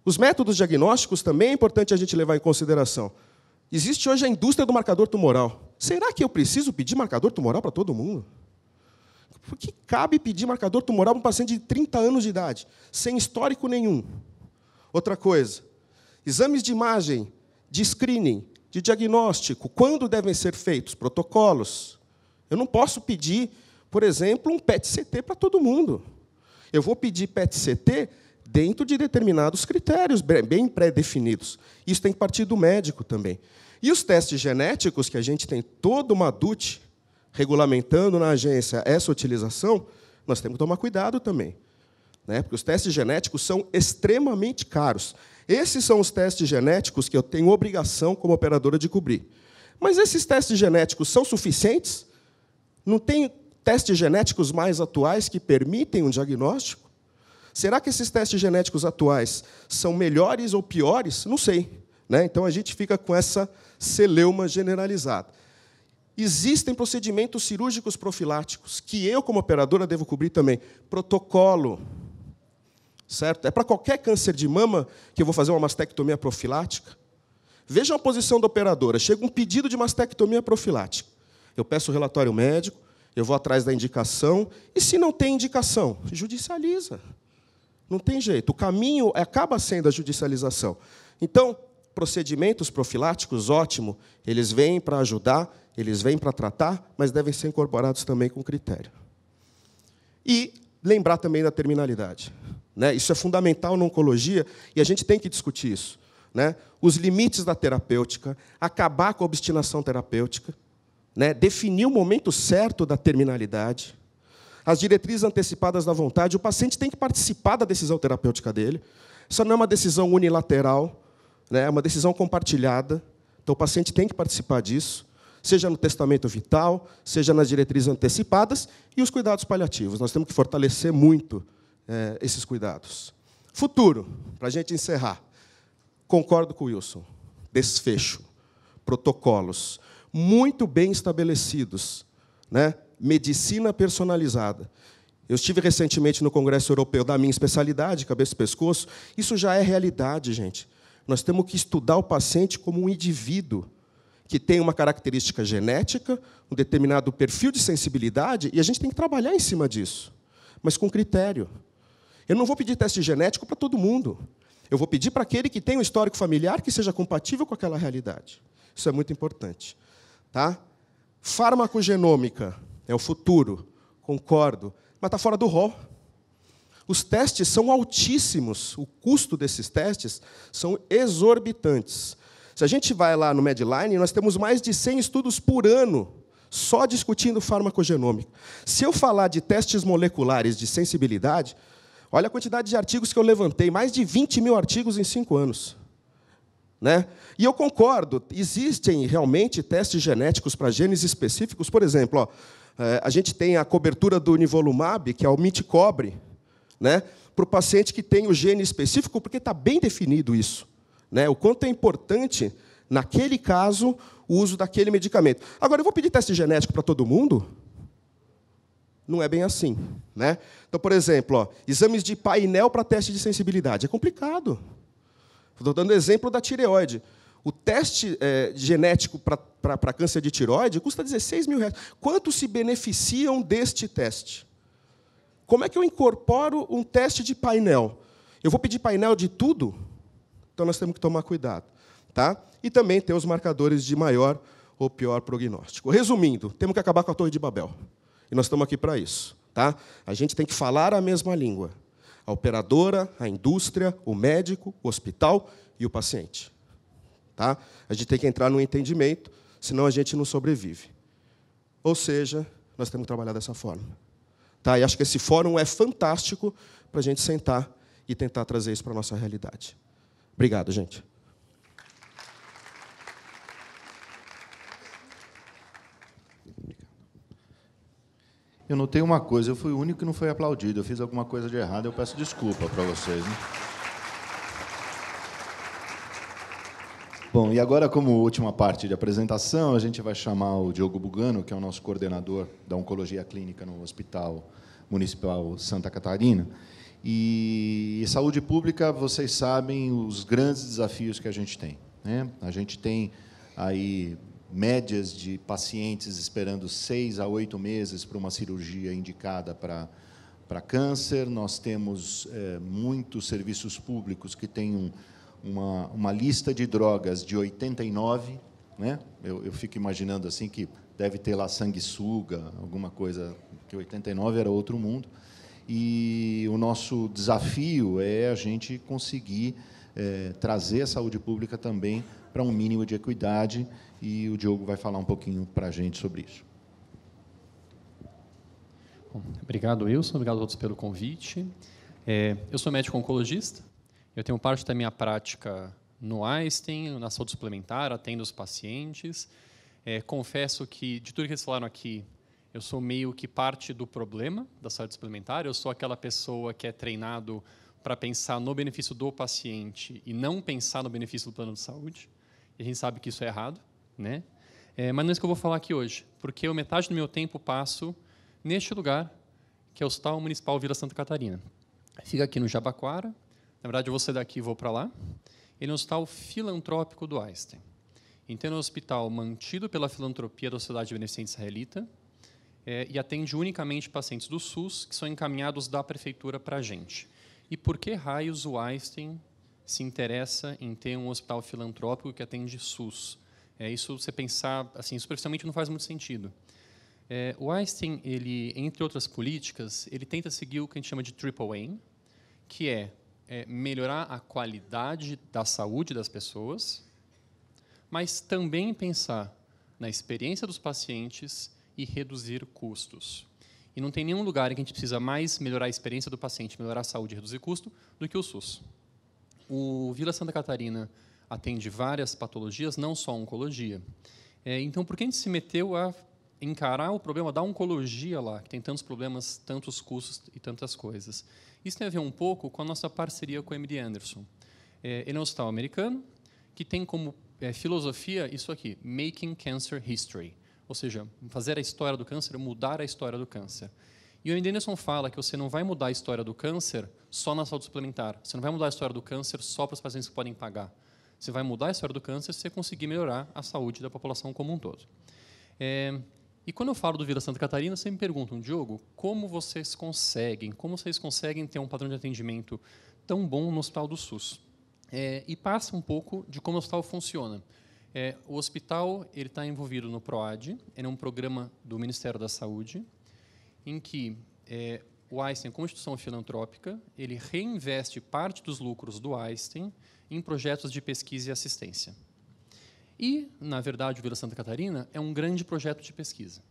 Os métodos diagnósticos também é importante a gente levar em consideração. Existe hoje a indústria do marcador tumoral. Será que eu preciso pedir marcador tumoral para todo mundo? Por que cabe pedir marcador tumoral para um paciente de 30 anos de idade, sem histórico nenhum? Outra coisa, exames de imagem, de screening, de diagnóstico, quando devem ser feitos? Protocolos. Eu não posso pedir, por exemplo, um PET-CT para todo mundo. Eu vou pedir PET-CT dentro de determinados critérios bem pré-definidos. Isso tem que partir do médico também. E os testes genéticos, que a gente tem toda uma DUT regulamentando na agência essa utilização, nós temos que tomar cuidado também, né? Porque os testes genéticos são extremamente caros. Esses são os testes genéticos que eu tenho obrigação, como operadora, de cobrir. Mas esses testes genéticos são suficientes? Não tem testes genéticos mais atuais que permitem um diagnóstico? Será que esses testes genéticos atuais são melhores ou piores? Não sei, né? Então, a gente fica com essa celeuma generalizada. Existem procedimentos cirúrgicos profiláticos que eu, como operadora, devo cobrir também. Protocolo. Certo? É para qualquer câncer de mama que eu vou fazer uma mastectomia profilática? Vejam a posição da operadora. Chega um pedido de mastectomia profilática. Eu peço o relatório médico, eu vou atrás da indicação, e se não tem indicação, judicializa. Não tem jeito. O caminho acaba sendo a judicialização. Então, procedimentos profiláticos, ótimo, eles vêm para ajudar, eles vêm para tratar, mas devem ser incorporados também com critério. E lembrar também da terminalidade. Né? Isso é fundamental na oncologia, e a gente tem que discutir isso. Né? Os limites da terapêutica, acabar com a obstinação terapêutica, né? Definir o momento certo da terminalidade, as diretrizes antecipadas da vontade, o paciente tem que participar da decisão terapêutica dele. Isso não é uma decisão unilateral, né? É uma decisão compartilhada, então o paciente tem que participar disso, seja no testamento vital, seja nas diretrizes antecipadas, e os cuidados paliativos. Nós temos que fortalecer muito esses cuidados. Futuro, para a gente encerrar. Concordo com o Wilson. Desfecho. Protocolos muito bem estabelecidos. Né? Medicina personalizada. Eu estive recentemente no Congresso Europeu da minha especialidade, cabeça e pescoço. Isso já é realidade, gente. Nós temos que estudar o paciente como um indivíduo que tem uma característica genética, um determinado perfil de sensibilidade, e a gente tem que trabalhar em cima disso, mas com critério. Eu não vou pedir teste genético para todo mundo. Eu vou pedir para aquele que tem um histórico familiar que seja compatível com aquela realidade. Isso é muito importante. Tá? Farmacogenômica é o futuro, concordo, mas está fora do rol. Os testes são altíssimos, o custo desses testes são exorbitantes. Se a gente vai lá no Medline, nós temos mais de 100 estudos por ano só discutindo farmacogenômica. Se eu falar de testes moleculares de sensibilidade, olha a quantidade de artigos que eu levantei, mais de 20 mil artigos em 5 anos. Né? E eu concordo, existem realmente testes genéticos para genes específicos. Por exemplo, ó, a gente tem a cobertura do nivolumab, que é o MIT-cobre, né, para o paciente que tem o gene específico, porque está bem definido isso. Né, o quanto é importante, naquele caso, o uso daquele medicamento. Agora, eu vou pedir teste genético para todo mundo? Não é bem assim. Né? Então, por exemplo, ó, exames de painel para teste de sensibilidade. É complicado. Estou dando exemplo da tireoide. O teste genético para câncer de tireoide custa R$16 mil. Quantos se beneficiam deste teste? Como é que eu incorporo um teste de painel? Eu vou pedir painel de tudo? Então, nós temos que tomar cuidado. Tá? E também ter os marcadores de maior ou pior prognóstico. Resumindo, temos que acabar com a Torre de Babel. E nós estamos aqui para isso. Tá? A gente tem que falar a mesma língua. A operadora, a indústria, o médico, o hospital e o paciente. Tá? A gente tem que entrar no entendimento, senão a gente não sobrevive. Ou seja, nós temos que trabalhar dessa forma. Tá? E acho que esse fórum é fantástico para a gente sentar e tentar trazer isso para a nossa realidade. Obrigado, gente. Eu notei uma coisa, eu fui o único que não foi aplaudido. Eu fiz alguma coisa de errado, eu peço desculpa para vocês. Né? Bom, e agora, como última parte de apresentação, a gente vai chamar o Diogo Bugano, que é o nosso coordenador da Oncologia Clínica no Hospital Municipal Santa Catarina. E saúde pública, vocês sabem os grandes desafios que a gente tem. Né? A gente tem aí médias de pacientes esperando 6 a 8 meses para uma cirurgia indicada para câncer. Nós temos muitos serviços públicos que têm uma lista de drogas de 89. Né? Eu fico imaginando assim que deve ter lá sanguessuga, alguma coisa, que 89 era outro mundo. E o nosso desafio é a gente conseguir trazer a saúde pública também para um mínimo de equidade, e o Diogo vai falar um pouquinho para a gente sobre isso. Bom, obrigado, Wilson. Obrigado a todos pelo convite. Eu sou médico oncologista. Eu tenho parte da minha prática no Einstein, na saúde suplementar, atendo os pacientes. Confesso que, de tudo que eles falaram aqui, eu sou meio que parte do problema da saúde suplementar. Eu sou aquela pessoa que é treinado para pensar no benefício do paciente e não pensar no benefício do plano de saúde. E a gente sabe que isso é errado, né? Mas não é isso que eu vou falar aqui hoje, porque eu metade do meu tempo passo neste lugar, que é o Hospital Municipal Vila Santa Catarina. Fica aqui no Jabaquara. Na verdade, eu vou sair daqui e vou para lá. Ele é um hospital filantrópico do Einstein. Então, é um hospital mantido pela filantropia da Sociedade Beneficente Israelita. e atende unicamente pacientes do SUS que são encaminhados da prefeitura para a gente. E por que raios o Einstein se interessa em ter um hospital filantrópico que atende SUS? Isso, você pensar assim, superficialmente, não faz muito sentido. O Einstein, ele, entre outras políticas, ele tenta seguir o que a gente chama de triple aim, que é melhorar a qualidade da saúde das pessoas, mas também pensar na experiência dos pacientes e reduzir custos. E não tem nenhum lugar em que a gente precisa mais melhorar a experiência do paciente, melhorar a saúde e reduzir custo, do que o SUS. O Vila Santa Catarina atende várias patologias, não só oncologia. Então, por que a gente se meteu a encarar o problema da oncologia lá, que tem tantos problemas, tantos custos e tantas coisas? Isso tem a ver um pouco com a nossa parceria com o MD Anderson. Ele é um hospital americano que tem como filosofia isso aqui, Making Cancer History, ou seja, fazer a história do câncer, mudar a história do câncer. E o MD Anderson fala que você não vai mudar a história do câncer só na saúde suplementar, você não vai mudar a história do câncer só para os pacientes que podem pagar. Você vai mudar a história do câncer se você conseguir melhorar a saúde da população como um todo. E quando eu falo do Vila Santa Catarina, vocês me perguntam, Diogo, como vocês conseguem ter um padrão de atendimento tão bom no Hospital do SUS? E passa um pouco de como o hospital funciona. O hospital está envolvido no PROAD, ele é um programa do Ministério da Saúde, em que o Einstein, como instituição filantrópica, ele reinveste parte dos lucros do Einstein em projetos de pesquisa e assistência. E, na verdade, o Vila Santa Catarina é um grande projeto de pesquisa.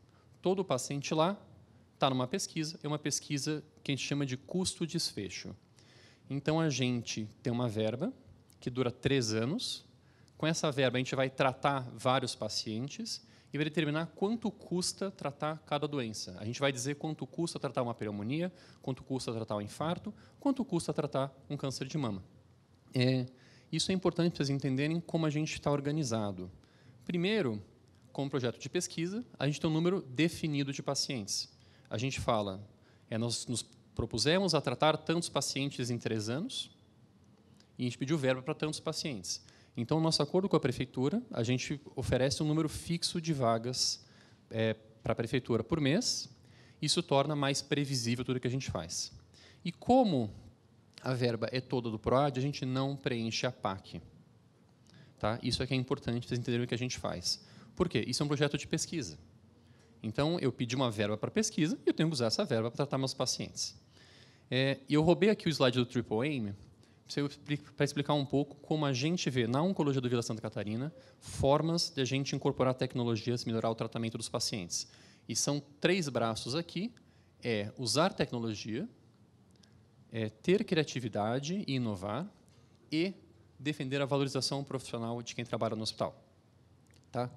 Todo paciente lá está numa pesquisa, é uma pesquisa que a gente chama de custo-desfecho. Então, a gente tem uma verba que dura 3 anos. Com essa verba, a gente vai tratar vários pacientes e vai determinar quanto custa tratar cada doença. A gente vai dizer quanto custa tratar uma pneumonia, quanto custa tratar um infarto, quanto custa tratar um câncer de mama. Isso é importante para vocês entenderem como a gente está organizado. Primeiro, como projeto de pesquisa, a gente tem um número definido de pacientes. A gente fala, nós nos propusemos a tratar tantos pacientes em 3 anos e a gente pediu verba para tantos pacientes. Então, nosso acordo com a prefeitura, a gente oferece um número fixo de vagas para a prefeitura por mês. Isso torna mais previsível tudo que a gente faz. E como a verba é toda do PROAD, a gente não preenche a PAC. Tá? Isso é que é importante para vocês entenderem o que a gente faz. Por quê? Isso é um projeto de pesquisa. Então, eu pedi uma verba para pesquisa e eu tenho que usar essa verba para tratar meus pacientes. E eu roubei aqui o slide do Triple Aim para explicar um pouco como a gente vê na oncologia do Vila Santa Catarina formas de a gente incorporar tecnologias, melhorar o tratamento dos pacientes. E são 3 braços aqui: usar tecnologia, ter criatividade e inovar, e defender a valorização profissional de quem trabalha no hospital. Tá?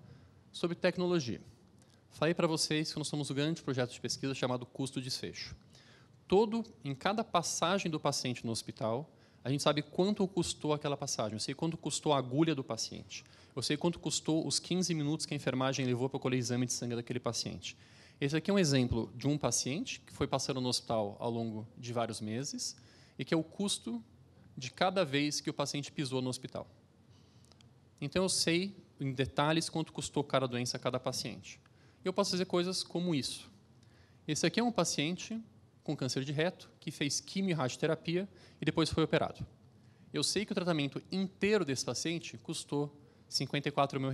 Sobre tecnologia. Falei para vocês que nós somos um grande projeto de pesquisa chamado custo-desfecho. Em cada passagem do paciente no hospital, a gente sabe quanto custou aquela passagem. Eu sei quanto custou a agulha do paciente. Eu sei quanto custou os 15 minutos que a enfermagem levou para colher exame de sangue daquele paciente. Esse aqui é um exemplo de um paciente que foi passando no hospital ao longo de vários meses e que é o custo de cada vez que o paciente pisou no hospital. Então, eu sei em detalhes quanto custou cada doença a cada paciente. Eu posso fazer coisas como isso. Esse aqui é um paciente com câncer de reto que fez quimio e radioterapia e depois foi operado. Eu sei que o tratamento inteiro desse paciente custou R$ 54 mil.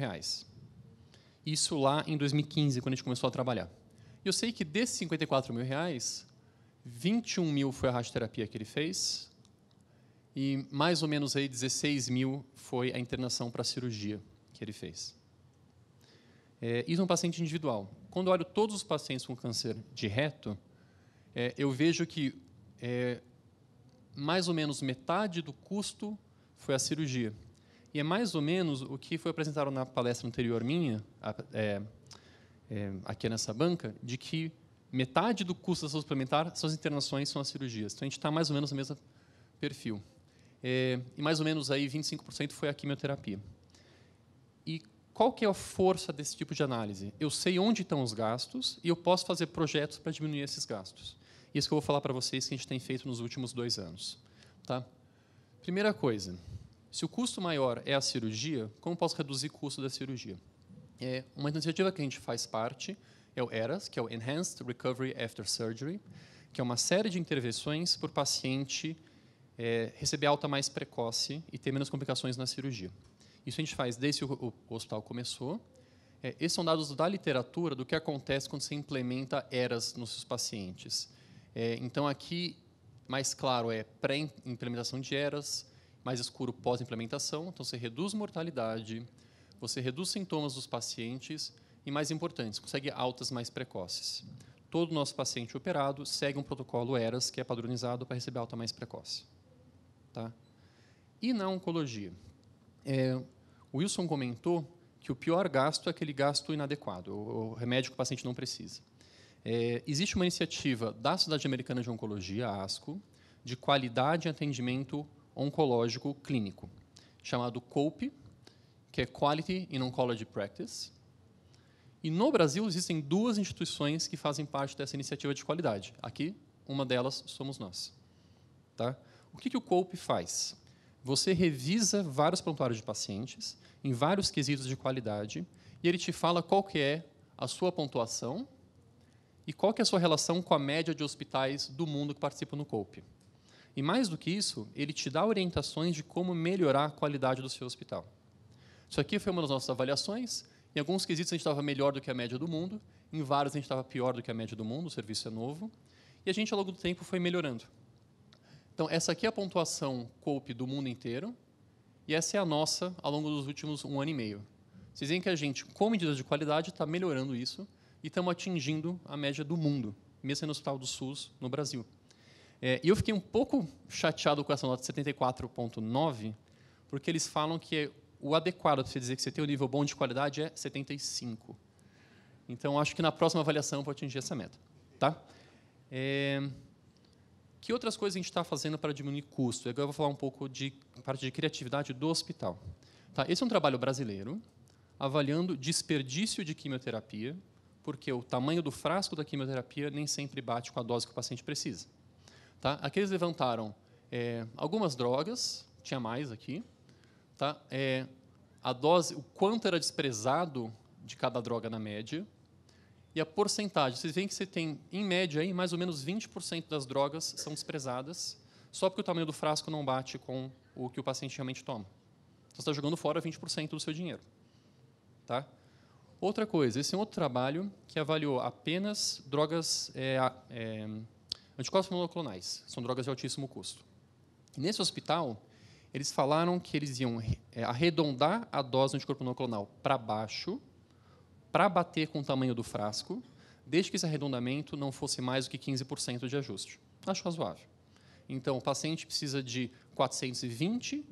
Isso lá em 2015, quando a gente começou a trabalhar. Eu sei que desses 54 mil reais, 21 mil foi a radioterapia que ele fez e mais ou menos aí 16 mil foi a internação para a cirurgia que ele fez. Isso é um paciente individual. Quando eu olho todos os pacientes com câncer de reto, eu vejo que mais ou menos metade do custo foi a cirurgia. E é mais ou menos o que foi apresentado na palestra anterior minha, aqui nessa banca, de que metade do custo da saúde suplementar são as internações, são as cirurgias. Então, a gente está mais ou menos no mesmo perfil. E mais ou menos aí 25% foi a quimioterapia. E qual que é a força desse tipo de análise? Eu sei onde estão os gastos e eu posso fazer projetos para diminuir esses gastos. Isso que eu vou falar para vocês que a gente tem feito nos últimos 2 anos. Tá? Primeira coisa, se o custo maior é a cirurgia, como posso reduzir o custo da cirurgia? Uma iniciativa que a gente faz parte é o ERAS, que é o Enhanced Recovery After Surgery, que é uma série de intervenções para o paciente receber alta mais precoce e ter menos complicações na cirurgia. Isso a gente faz desde que o hospital começou. Esses são dados da literatura do que acontece quando você implementa ERAS nos seus pacientes. Então, aqui, mais claro, é pré-implementação de ERAS, mais escuro pós-implementação. Então, você reduz mortalidade, você reduz sintomas dos pacientes e, mais importante, consegue altas mais precoces. Todo nosso paciente operado segue um protocolo ERAS, que é padronizado para receber alta mais precoce. Tá? E na oncologia? O Wilson comentou que o pior gasto é aquele gasto inadequado, o remédio que o paciente não precisa. Existe uma iniciativa da Sociedade Americana de Oncologia, a ASCO, de qualidade em atendimento oncológico clínico, chamado COPE, que é Quality in Oncology Practice. E no Brasil existem 2 instituições que fazem parte dessa iniciativa de qualidade. Aqui, uma delas somos nós. Tá? O que o COPE faz? Você revisa vários prontuários de pacientes em vários quesitos de qualidade e ele te fala qual que é a sua pontuação e qual que é a sua relação com a média de hospitais do mundo que participam no COPE. E mais do que isso, ele te dá orientações de como melhorar a qualidade do seu hospital. Isso aqui foi uma das nossas avaliações. Em alguns quesitos a gente estava melhor do que a média do mundo, em vários a gente estava pior do que a média do mundo, o serviço é novo, e a gente, ao longo do tempo, foi melhorando. Então, essa aqui é a pontuação COPE do mundo inteiro, e essa é a nossa ao longo dos últimos 1 ano e meio. Vocês veem que a gente, com medidas de qualidade, está melhorando isso e estamos atingindo a média do mundo, mesmo no Hospital do SUS, no Brasil. E eu fiquei um pouco chateado com essa nota de 74,9, porque eles falam que o adequado para você dizer que você tem um nível bom de qualidade é 75. Então, acho que na próxima avaliação eu vou atingir essa meta. Tá? Que outras coisas a gente está fazendo para diminuir custo? Agora eu vou falar um pouco de parte de criatividade do hospital. Tá? Esse é um trabalho brasileiro, avaliando desperdício de quimioterapia, porque o tamanho do frasco da quimioterapia nem sempre bate com a dose que o paciente precisa. Tá? Aqui eles levantaram algumas drogas, tinha mais aqui, tá? A dose, o quanto era desprezado de cada droga na média, e a porcentagem. Vocês veem que você tem, em média, aí, mais ou menos 20% das drogas são desprezadas, só porque o tamanho do frasco não bate com o que o paciente realmente toma. Então, você está jogando fora 20% do seu dinheiro. Tá? Outra coisa, esse é um outro trabalho que avaliou apenas drogas anticorpos monoclonais, são drogas de altíssimo custo. Nesse hospital, eles falaram que eles iam arredondar a dose do anticorpo monoclonal para baixo, para bater com o tamanho do frasco, desde que esse arredondamento não fosse mais do que 15% de ajuste. Acho razoável. Então, o paciente precisa de 420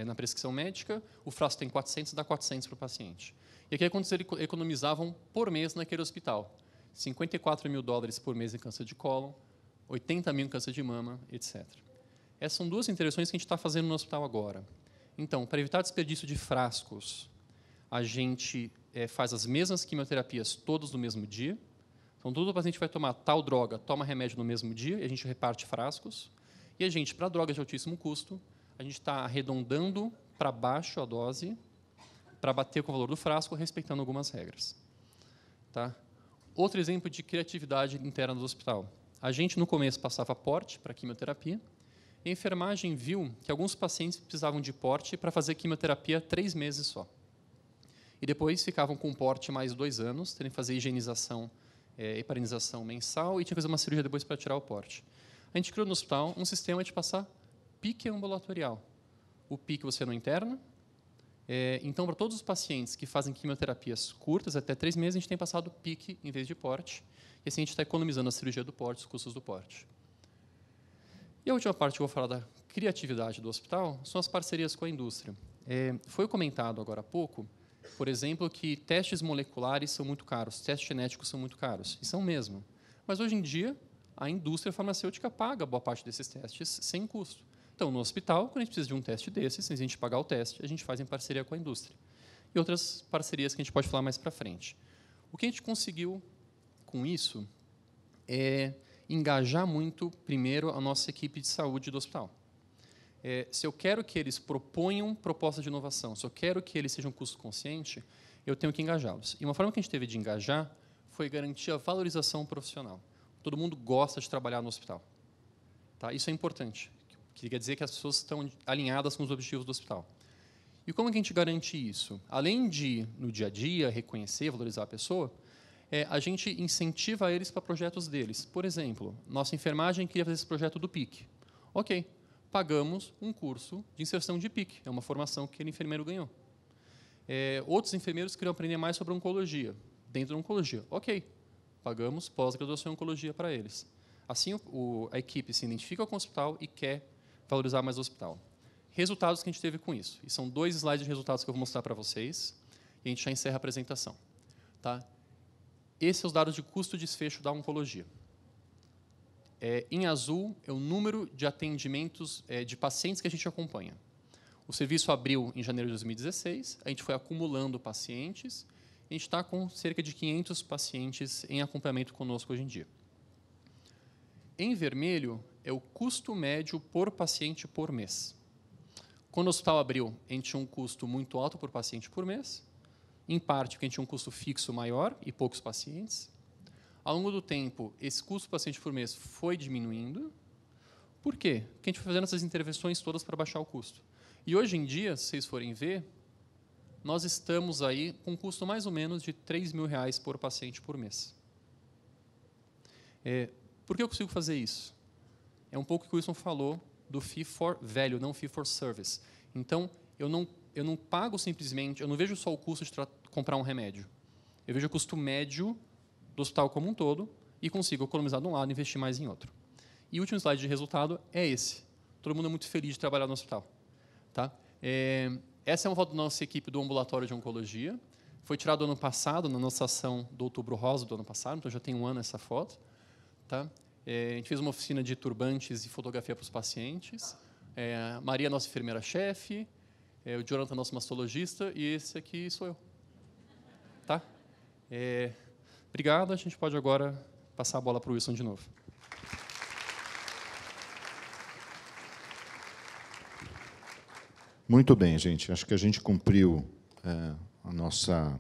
na prescrição médica, o frasco tem 400, dá 400 para o paciente. E aqui é quanto eles economizavam por mês naquele hospital. $54 mil por mês em câncer de cólon, 80 mil em câncer de mama, etc. Essas são 2 intervenções que a gente está fazendo no hospital agora. Então, para evitar desperdício de frascos, a gente faz as mesmas quimioterapias todos no mesmo dia. Então, todo paciente vai tomar tal droga, toma remédio no mesmo dia, e a gente reparte frascos. E a gente, para drogas de altíssimo custo, a gente está arredondando para baixo a dose, para bater com o valor do frasco, respeitando algumas regras. Tá? Outro exemplo de criatividade interna do hospital. A gente, no começo, passava porte para quimioterapia, e a enfermagem viu que alguns pacientes precisavam de porte para fazer quimioterapia 3 meses só. E depois ficavam com porte mais 2 anos, terem que fazer higienização, heparinização mensal, e tinha que fazer uma cirurgia depois para tirar o porte. A gente criou no hospital um sistema de passar pique ambulatorial. O pique você não interna. Então, para todos os pacientes que fazem quimioterapias curtas, até 3 meses, a gente tem passado pique em vez de porte. E assim a gente está economizando a cirurgia do porte, os custos do porte. E a última parte que eu vou falar da criatividade do hospital são as parcerias com a indústria. Foi comentado agora há pouco, por exemplo, que testes moleculares são muito caros, testes genéticos são muito caros, e são mesmo. Mas, hoje em dia, a indústria farmacêutica paga boa parte desses testes sem custo. Então, no hospital, quando a gente precisa de um teste desses, sem a gente pagar o teste, a gente faz em parceria com a indústria. E outras parcerias que a gente pode falar mais para frente. O que a gente conseguiu com isso é engajar muito, primeiro, a nossa equipe de saúde do hospital. Se eu quero que eles proponham propostas de inovação, se eu quero que eles sejam custo consciente, eu tenho que engajá-los. E uma forma que a gente teve de engajar foi garantir a valorização profissional. Todo mundo gosta de trabalhar no hospital. Tá? Isso é importante, que quer dizer que as pessoas estão alinhadas com os objetivos do hospital. E como é que a gente garante isso? Além de, no dia a dia, reconhecer, valorizar a pessoa, a gente incentiva eles para projetos deles. Por exemplo, nossa enfermagem queria fazer esse projeto do PIC. Ok, pagamos um curso de inserção de PIC, é uma formação que aquele enfermeiro ganhou. Outros enfermeiros queriam aprender mais sobre oncologia, dentro da oncologia. Ok, pagamos pós-graduação em oncologia para eles. Assim, a equipe se identifica com o hospital e quer valorizar mais o hospital. Resultados que a gente teve com isso. E são 2 slides de resultados que eu vou mostrar para vocês, e a gente já encerra a apresentação. Tá? Esses são os dados de custo e desfecho da oncologia. Em azul é o número de atendimentos de pacientes que a gente acompanha. O serviço abriu em janeiro de 2016, a gente foi acumulando pacientes, e a gente está com cerca de 500 pacientes em acompanhamento conosco hoje em dia. Em vermelho é o custo médio por paciente por mês. Quando o hospital abriu, a gente tinha um custo muito alto por paciente por mês, em parte porque a gente tinha um custo fixo maior e poucos pacientes. Ao longo do tempo, esse custo por paciente por mês foi diminuindo. Por quê? Porque a gente foi fazendo essas intervenções todas para baixar o custo. E hoje em dia, se vocês forem ver, nós estamos aí com um custo mais ou menos de R$3.000 por paciente por mês. Por que eu consigo fazer isso? É um pouco o que o Wilson falou do fee for value, não fee for service. Então, eu não pago simplesmente, eu não vejo só o custo de comprar um remédio. Eu vejo o custo médio do hospital como um todo e consigo economizar de um lado e investir mais em outro. E o último slide de resultado é esse. Todo mundo é muito feliz de trabalhar no hospital. Tá? Essa é uma foto da nossa equipe do ambulatório de oncologia. Foi tirada ano passado, na nossa ação do Outubro Rosa do ano passado, então já tem um ano essa foto. Tá? A gente fez uma oficina de turbantes e fotografia para os pacientes. Maria, nossa enfermeira-chefe, o Jonathan, nosso mastologista, e esse aqui sou eu. Tá? Obrigado, a gente pode agora passar a bola para o Wilson de novo. Muito bem, gente. Acho que a gente cumpriu a nossa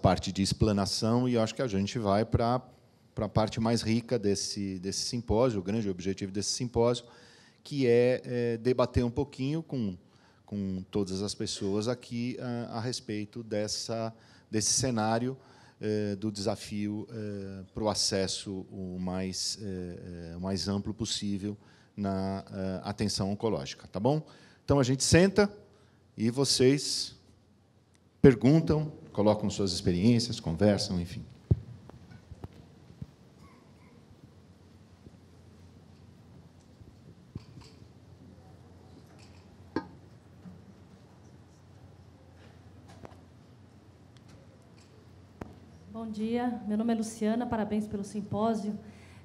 parte de explanação e acho que a gente vai para a parte mais rica desse simpósio, o grande objetivo desse simpósio, que é debater um pouquinho com todas as pessoas aqui a respeito desse cenário do desafio para o acesso o mais amplo possível na atenção oncológica. Tá bom? Então, a gente senta e vocês perguntam, colocam suas experiências, conversam, enfim. Bom dia, meu nome é Luciana, parabéns pelo simpósio.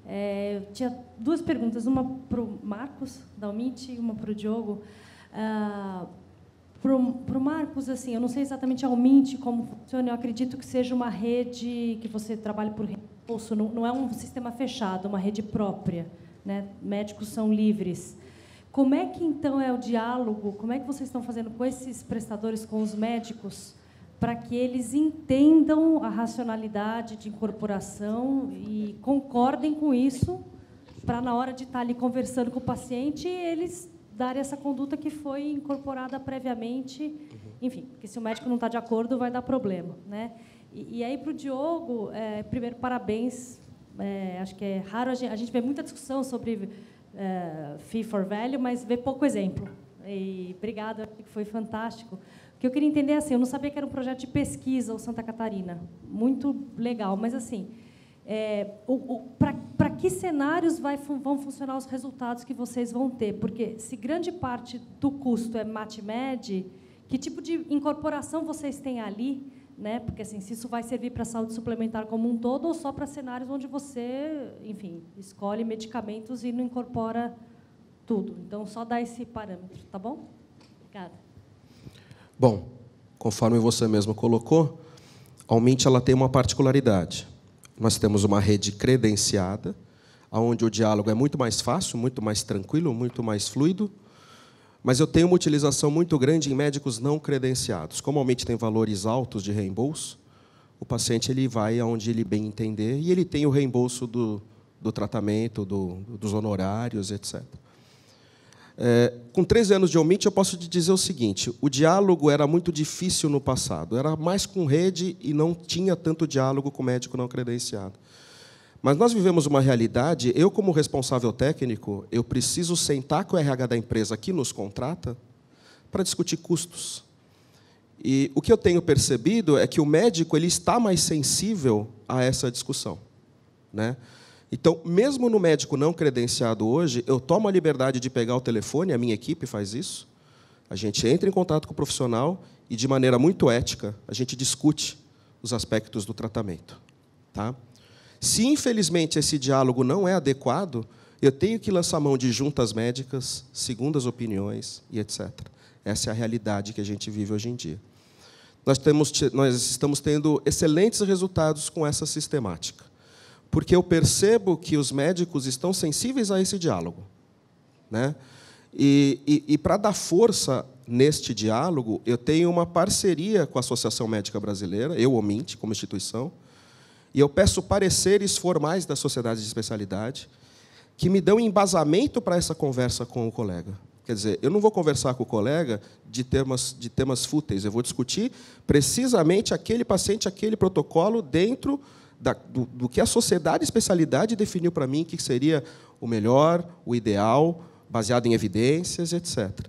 Eu tinha 2 perguntas, uma para o Marcos, da UMIT, e uma para o Diogo. Para o Marcos, assim, eu não sei exatamente a UMIT como funciona, eu acredito que seja uma rede que você trabalha por reembolso, não é um sistema fechado, uma rede própria, né? Médicos são livres. Como é que, então, é o diálogo, como é que vocês estão fazendo com esses prestadores, com os médicos, para que eles entendam a racionalidade de incorporação e concordem com isso, para, na hora de estar ali conversando com o paciente, eles darem essa conduta que foi incorporada previamente. Enfim, porque se o médico não está de acordo, vai dar problema, né? E aí, para o Diogo, primeiro, parabéns. Acho que é raro, a gente vê muita discussão sobre fee for value, mas vê pouco exemplo. E obrigada, foi fantástico. O que eu queria entender é assim, eu não sabia que era um projeto de pesquisa, o Santa Catarina. Muito legal, mas assim, para que cenários vão funcionar os resultados que vocês vão ter? Porque se grande parte do custo é MatMed, que tipo de incorporação vocês têm ali? Né? Porque assim, se isso vai servir para a saúde suplementar como um todo ou só para cenários onde você, enfim, escolhe medicamentos e não incorpora tudo. Então, só dá esse parâmetro, tá bom? Obrigada. Bom, conforme você mesmo colocou, a UMINT ela tem uma particularidade. Nós temos uma rede credenciada, onde o diálogo é muito mais fácil, muito mais tranquilo, muito mais fluido, mas eu tenho uma utilização muito grande em médicos não credenciados. Como a UMINT tem valores altos de reembolso, o paciente ele vai aonde ele bem entender e ele tem o reembolso do tratamento, dos honorários, etc. Com 13 anos de Omint, eu posso te dizer o seguinte: o diálogo era muito difícil no passado, era mais com rede e não tinha tanto diálogo com médico não credenciado. Mas nós vivemos uma realidade, eu como responsável técnico, eu preciso sentar com o RH da empresa que nos contrata para discutir custos. E o que eu tenho percebido é que o médico ele está mais sensível a essa discussão, né? Então, mesmo no médico não credenciado hoje, eu tomo a liberdade de pegar o telefone, a minha equipe faz isso, a gente entra em contato com o profissional e, de maneira muito ética, a gente discute os aspectos do tratamento. Tá? Se, infelizmente, esse diálogo não é adequado, eu tenho que lançar mão de juntas médicas, segundas opiniões e etc. Essa é a realidade que a gente vive hoje em dia. Nós estamos tendo excelentes resultados com essa sistemática, porque eu percebo que os médicos estão sensíveis a esse diálogo, né? E para dar força neste diálogo, eu tenho uma parceria com a Associação Médica Brasileira, eu, Omint, como instituição, e eu peço pareceres formais das sociedades de especialidade que me dão embasamento para essa conversa com o colega. Quer dizer, eu não vou conversar com o colega de temas fúteis, eu vou discutir precisamente aquele paciente, aquele protocolo dentro do que a sociedade de especialidade definiu para mim que seria o melhor, o ideal, baseado em evidências, etc.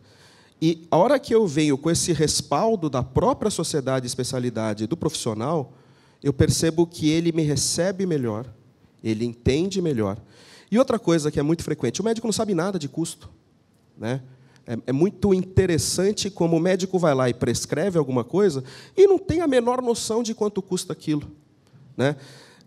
E a hora que eu venho com esse respaldo da própria sociedade de especialidade do profissional, eu percebo que ele me recebe melhor, ele entende melhor. E outra coisa que é muito frequente, o médico não sabe nada de custo, né? É muito interessante como o médico vai lá e prescreve alguma coisa e não tem a menor noção de quanto custa aquilo, né?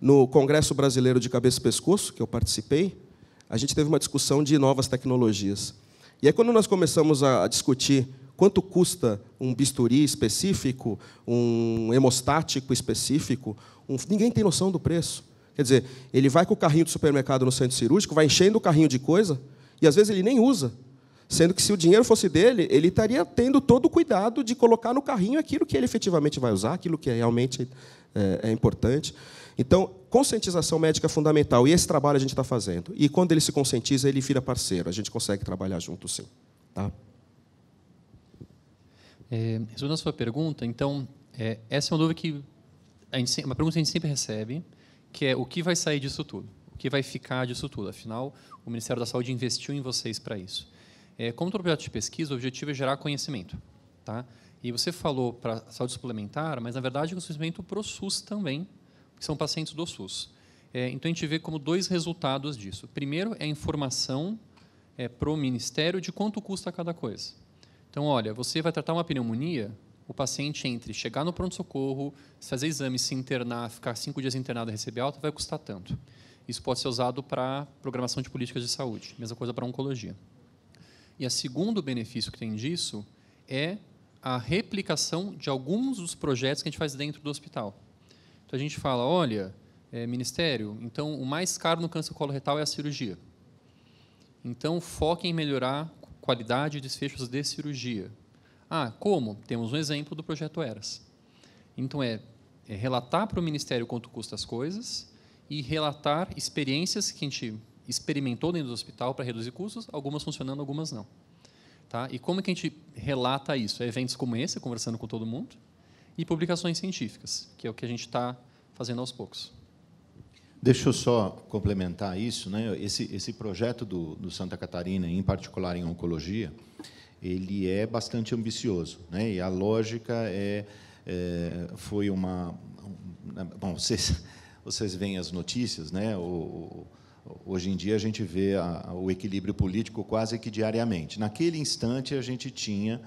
No Congresso Brasileiro de Cabeça e Pescoço, que eu participei, a gente teve uma discussão de novas tecnologias. E aí, quando nós começamos a discutir quanto custa um bisturi específico, um hemostático específico, ninguém tem noção do preço. Quer dizer, ele vai com o carrinho do supermercado no centro cirúrgico, vai enchendo o carrinho de coisa, e, às vezes, ele nem usa. Sendo que, se o dinheiro fosse dele, ele estaria tendo todo o cuidado de colocar no carrinho aquilo que ele efetivamente vai usar, aquilo que realmente é importante. Então, conscientização médica é fundamental, e esse trabalho a gente está fazendo. E, quando ele se conscientiza, ele vira parceiro. A gente consegue trabalhar junto, sim. Tá? Respondendo a sua pergunta, então, essa é uma dúvida que uma pergunta que a gente sempre recebe, que é o que vai sair disso tudo? O que vai ficar disso tudo? Afinal, o Ministério da Saúde investiu em vocês para isso. Como todo projeto de pesquisa, o objetivo é gerar conhecimento. Tá? E você falou para a saúde suplementar, mas, na verdade, o conhecimento para o SUS também, que são pacientes do SUS. Então, a gente vê como dois resultados disso. Primeiro, é a informação para o Ministério de quanto custa cada coisa. Então, olha, você vai tratar uma pneumonia, o paciente, entre chegar no pronto-socorro, fazer exame, se internar, ficar 5 dias internado e receber alta, vai custar tanto. Isso pode ser usado para programação de políticas de saúde. Mesma coisa para oncologia. E o segundo benefício que tem disso é a replicação de alguns dos projetos que a gente faz dentro do hospital. Então, a gente fala, olha, Ministério, então, o mais caro no câncer coloretal é a cirurgia. Então, foquem em melhorar a qualidade e desfechos de cirurgia. Como? Temos um exemplo do projeto ERAS. Então, relatar para o Ministério quanto custa as coisas e relatar experiências que a gente experimentou dentro do hospital para reduzir custos, algumas funcionando, algumas não. Tá? E como que a gente relata isso? Eventos como esse, conversando com todo mundo, e publicações científicas, que é o que a gente está fazendo aos poucos. Deixa eu só complementar isso, né? Esse projeto do Santa Catarina, em particular em oncologia, ele é bastante ambicioso, né? E a lógica foi uma... Bom, vocês veem as notícias, né? Hoje em dia a gente vê o equilíbrio político quase que diariamente. Naquele instante a gente tinha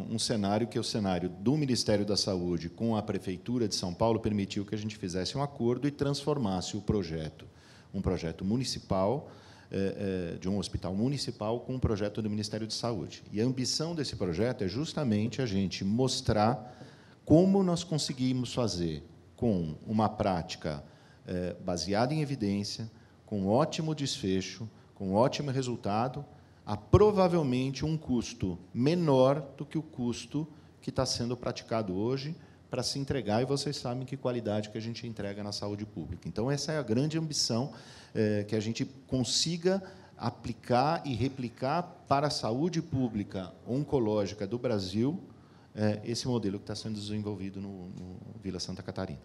um cenário que é o cenário do Ministério da Saúde com a Prefeitura de São Paulo permitiu que a gente fizesse um acordo e transformasse o projeto, um projeto municipal, de um hospital municipal, com um projeto do Ministério de Saúde. E a ambição desse projeto é justamente a gente mostrar como nós conseguimos fazer com uma prática baseada em evidência, com ótimo desfecho, com ótimo resultado, a provavelmente um custo menor do que o custo que está sendo praticado hoje para se entregar, e vocês sabem que qualidade que a gente entrega na saúde pública. Então, essa é a grande ambição, que a gente consiga aplicar e replicar para a saúde pública oncológica do Brasil esse modelo que está sendo desenvolvido no Vila Santa Catarina.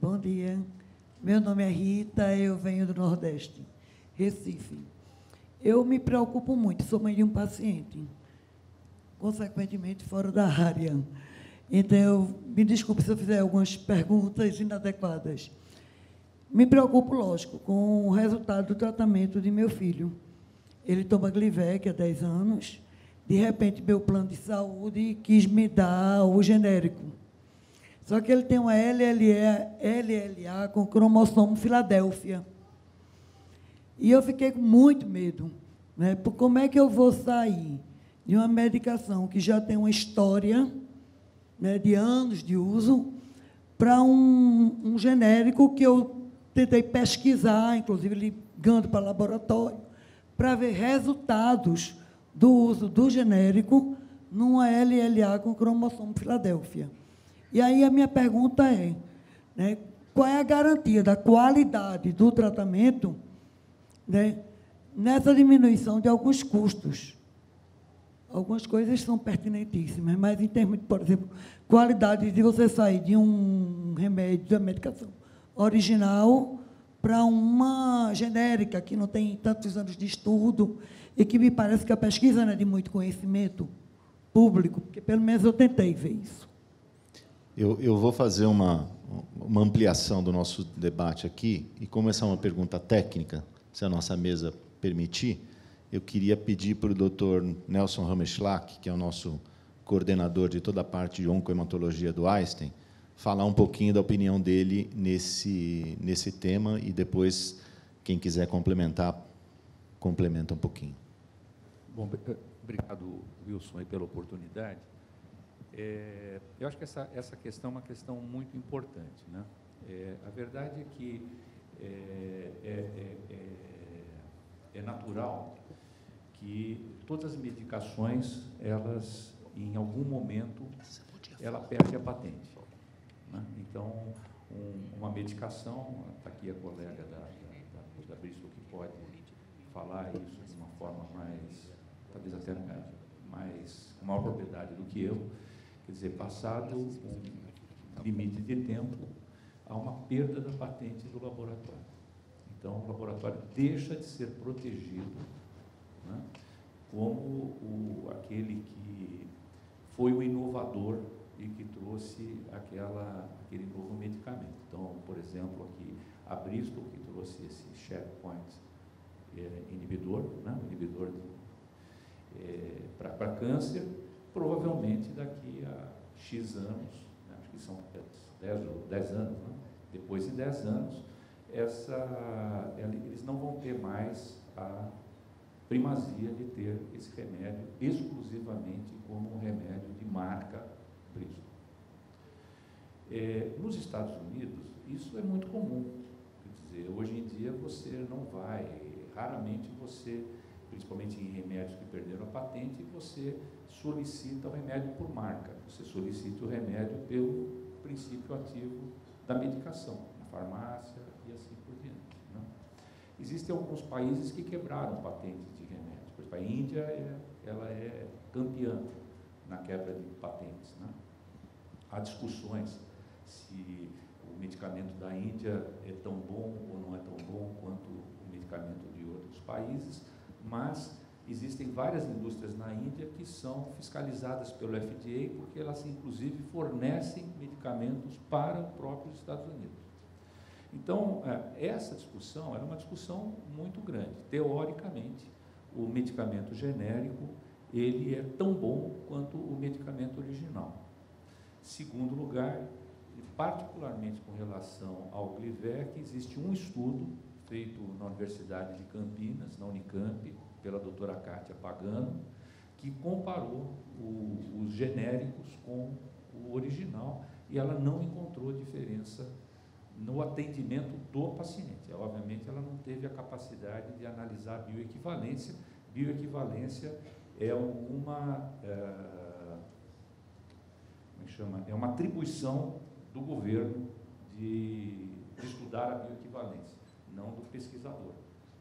Bom dia. Meu nome é Rita, eu venho do Nordeste, Recife. Eu me preocupo muito, sou mãe de um paciente, consequentemente fora da área. Então, me desculpe se eu fizer algumas perguntas inadequadas. Me preocupo, lógico, com o resultado do tratamento de meu filho. Ele toma Glivec há 10 anos. De repente, meu plano de saúde quis me dar o genérico. Só que ele tem uma LLA com cromossomo Filadélfia. E eu fiquei com muito medo, né? Por como é que eu vou sair de uma medicação que já tem uma história, né, de anos de uso, para um genérico que eu tentei pesquisar, inclusive ligando para laboratório, para ver resultados do uso do genérico numa LLA com cromossomo Filadélfia. E aí a minha pergunta é, né, qual é a garantia da qualidade do tratamento, né, nessa diminuição de alguns custos? Algumas coisas são pertinentíssimas, mas em termos de, por exemplo, qualidade de você sair de um remédio, da medicação original para uma genérica, que não tem tantos anos de estudo, e que me parece que a pesquisa não é de muito conhecimento público, porque pelo menos eu tentei ver isso. Eu vou fazer uma ampliação do nosso debate aqui, e como essa é uma pergunta técnica, se a nossa mesa permitir, eu queria pedir para o doutor Nelson Rameschlack, que é o nosso coordenador de toda a parte de oncohematologia do Einstein, falar um pouquinho da opinião dele nesse tema, e depois, quem quiser complementar, complementa um pouquinho. Bom, obrigado, Wilson, aí, pela oportunidade. Eu acho que essa questão é uma questão muito importante, né? A verdade é que é natural que todas as medicações, elas, em algum momento, ela perde a patente, né? Então, uma medicação, está aqui a colega da Bristol que pode falar isso de uma forma mais, talvez até mais, com maior propriedade do que eu. Quer dizer, passado um limite de tempo, há uma perda da patente do laboratório. Então, o laboratório deixa de ser protegido, né, como aquele que foi o inovador e que trouxe aquele novo medicamento. Então, por exemplo, aqui, a Bristol, que trouxe esse checkpoint inibidor, né, inibidor para câncer, provavelmente daqui a X anos, né, acho que são 10 anos, né, depois de 10 anos, eles não vão ter mais a primazia de ter esse remédio exclusivamente como um remédio de marca Bristol. Nos Estados Unidos, isso é muito comum. Quer dizer, hoje em dia você não vai, raramente você, principalmente em remédios que perderam a patente, você solicita o remédio por marca, você solicita o remédio pelo princípio ativo da medicação, na farmácia e assim por diante, né? Existem alguns países que quebraram patentes de remédios. Por exemplo, a Índia ela é campeã na quebra de patentes, né? Há discussões se o medicamento da Índia é tão bom ou não é tão bom quanto o medicamento de outros países, mas existem várias indústrias na Índia que são fiscalizadas pelo FDA, porque elas, inclusive, fornecem medicamentos para os próprios Estados Unidos. Então, essa discussão era uma discussão muito grande. Teoricamente, o medicamento genérico, ele é tão bom quanto o medicamento original. Segundo lugar, particularmente com relação ao Glivec, existe um estudo feito na Universidade de Campinas, na Unicamp, pela doutora Kátia Pagano, que comparou os genéricos com o original, e ela não encontrou diferença no atendimento do paciente. Obviamente, ela não teve a capacidade de analisar a bioequivalência. Bioequivalência é é uma atribuição do governo de estudar a bioequivalência, não do pesquisador.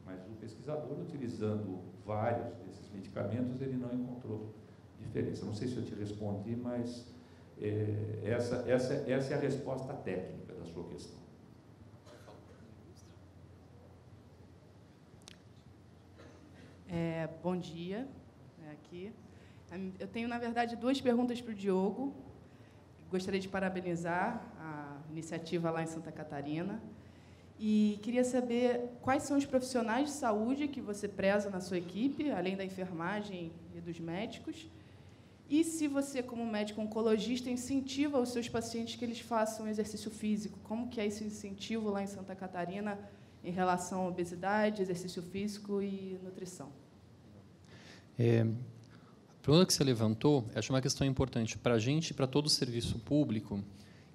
Mas o pesquisador, utilizando vários desses medicamentos, ele não encontrou diferença. Não sei se eu te respondi, mas essa é a resposta técnica da sua questão. Bom dia, aqui. Eu tenho, na verdade, 2 perguntas para o Diogo. Gostaria de parabenizar a iniciativa lá em Santa Catarina. E queria saber quais são os profissionais de saúde que você preza na sua equipe, além da enfermagem e dos médicos. E se você, como médico oncologista, incentiva os seus pacientes que eles façam exercício físico. Como que é esse incentivo lá em Santa Catarina em relação à obesidade, exercício físico e nutrição? A pergunta que você levantou, acho uma questão importante para a gente e para todo o serviço público,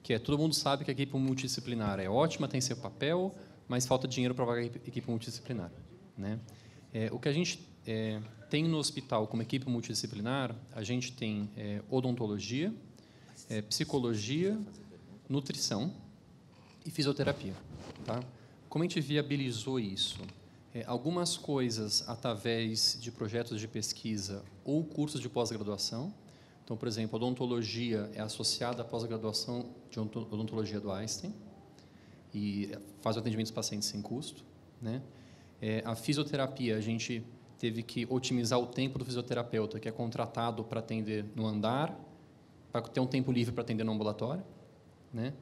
que todo mundo sabe que a equipe multidisciplinar é ótima, tem seu papel, mas falta dinheiro para pagar a equipe multidisciplinar, né? O que a gente tem no hospital como equipe multidisciplinar, a gente tem odontologia, psicologia, nutrição e fisioterapia. Tá? Como a gente viabilizou isso? Algumas coisas através de projetos de pesquisa ou cursos de pós-graduação. Então, por exemplo, a odontologia é associada à pós-graduação de odontologia do Einstein e faz o atendimento dos pacientes sem custo, né? A fisioterapia, a gente teve que otimizar o tempo do fisioterapeuta, que é contratado para atender no andar, para ter um tempo livre para atender no ambulatório, né?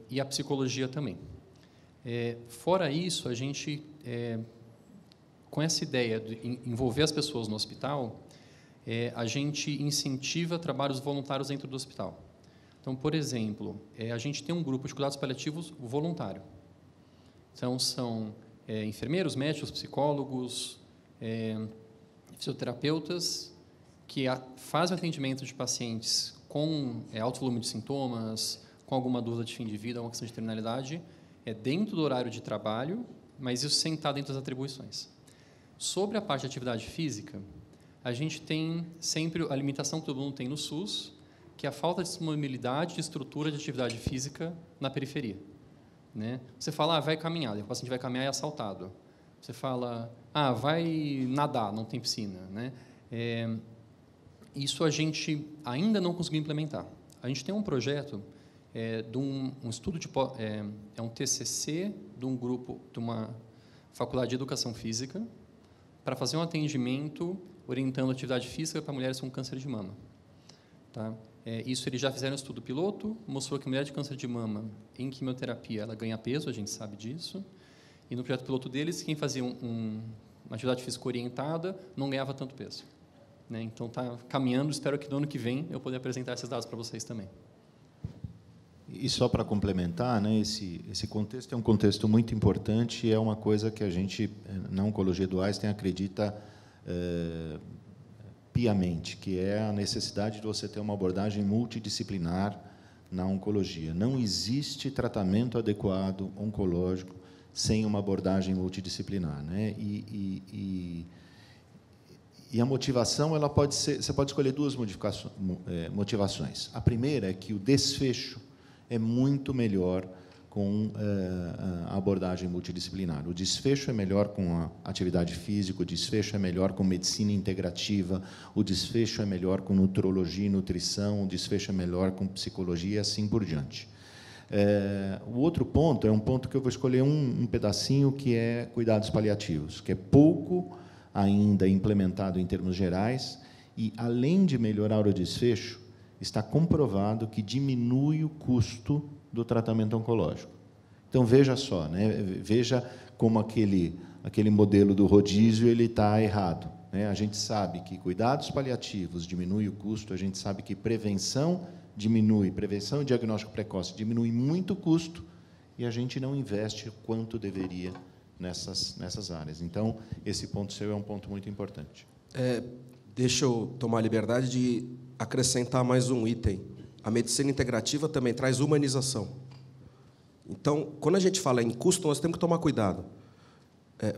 E a psicologia também. Fora isso, a gente, com essa ideia de envolver as pessoas no hospital, a gente incentiva trabalhos voluntários dentro do hospital. Então, por exemplo, a gente tem um grupo de cuidados paliativos voluntário. Então, são enfermeiros, médicos, psicólogos, fisioterapeutas que fazem atendimento de pacientes com alto volume de sintomas, com alguma dúvida de fim de vida, alguma questão de terminalidade, dentro do horário de trabalho, mas isso sem estar dentro das atribuições. Sobre a parte de atividade física, a gente tem sempre a limitação que todo mundo tem no SUS, que é a falta de disponibilidade de estrutura de atividade física na periferia, né? Você fala, vai caminhar, o paciente vai caminhar e é assaltado. Você fala, vai nadar, não tem piscina, né? Isso a gente ainda não conseguiu implementar. A gente tem um projeto de um estudo um TCC de um grupo, de uma faculdade de educação física, para fazer um atendimento orientando atividade física para mulheres com câncer de mama. Tá? Isso eles já fizeram um estudo piloto, mostrou que a mulher de câncer de mama, em quimioterapia, ela ganha peso, a gente sabe disso, e no projeto piloto deles, quem fazia uma atividade física orientada não ganhava tanto peso, né? Então, está caminhando, espero que no ano que vem eu poder apresentar esses dados para vocês também. E só para complementar, né, esse contexto é um contexto muito importante e é uma coisa que a gente, na oncologia do Einstein, acredita piamente, que é a necessidade de você ter uma abordagem multidisciplinar na oncologia. Não existe tratamento adequado oncológico sem uma abordagem multidisciplinar, né? E a motivação, ela pode ser, você pode escolher 2 motivações. A primeira é que o desfecho é muito melhor com a abordagem multidisciplinar. O desfecho é melhor com a atividade física, o desfecho é melhor com medicina integrativa, o desfecho é melhor com nutrologia e nutrição, o desfecho é melhor com psicologia e assim por diante. O outro ponto é um ponto que eu vou escolher um pedacinho, que é cuidados paliativos, que é pouco ainda implementado em termos gerais e, além de melhorar o desfecho, está comprovado que diminui o custo do tratamento oncológico. Então, veja só, né? Veja como aquele modelo do rodízio ele está errado, né? A gente sabe que cuidados paliativos diminui o custo, a gente sabe que prevenção e diagnóstico precoce diminui muito o custo e a gente não investe o quanto deveria nessas áreas. Então, esse ponto seu é um ponto muito importante. Deixa eu tomar a liberdade de acrescentar mais um item. A medicina integrativa também traz humanização. Então, quando a gente fala em custo, nós temos que tomar cuidado.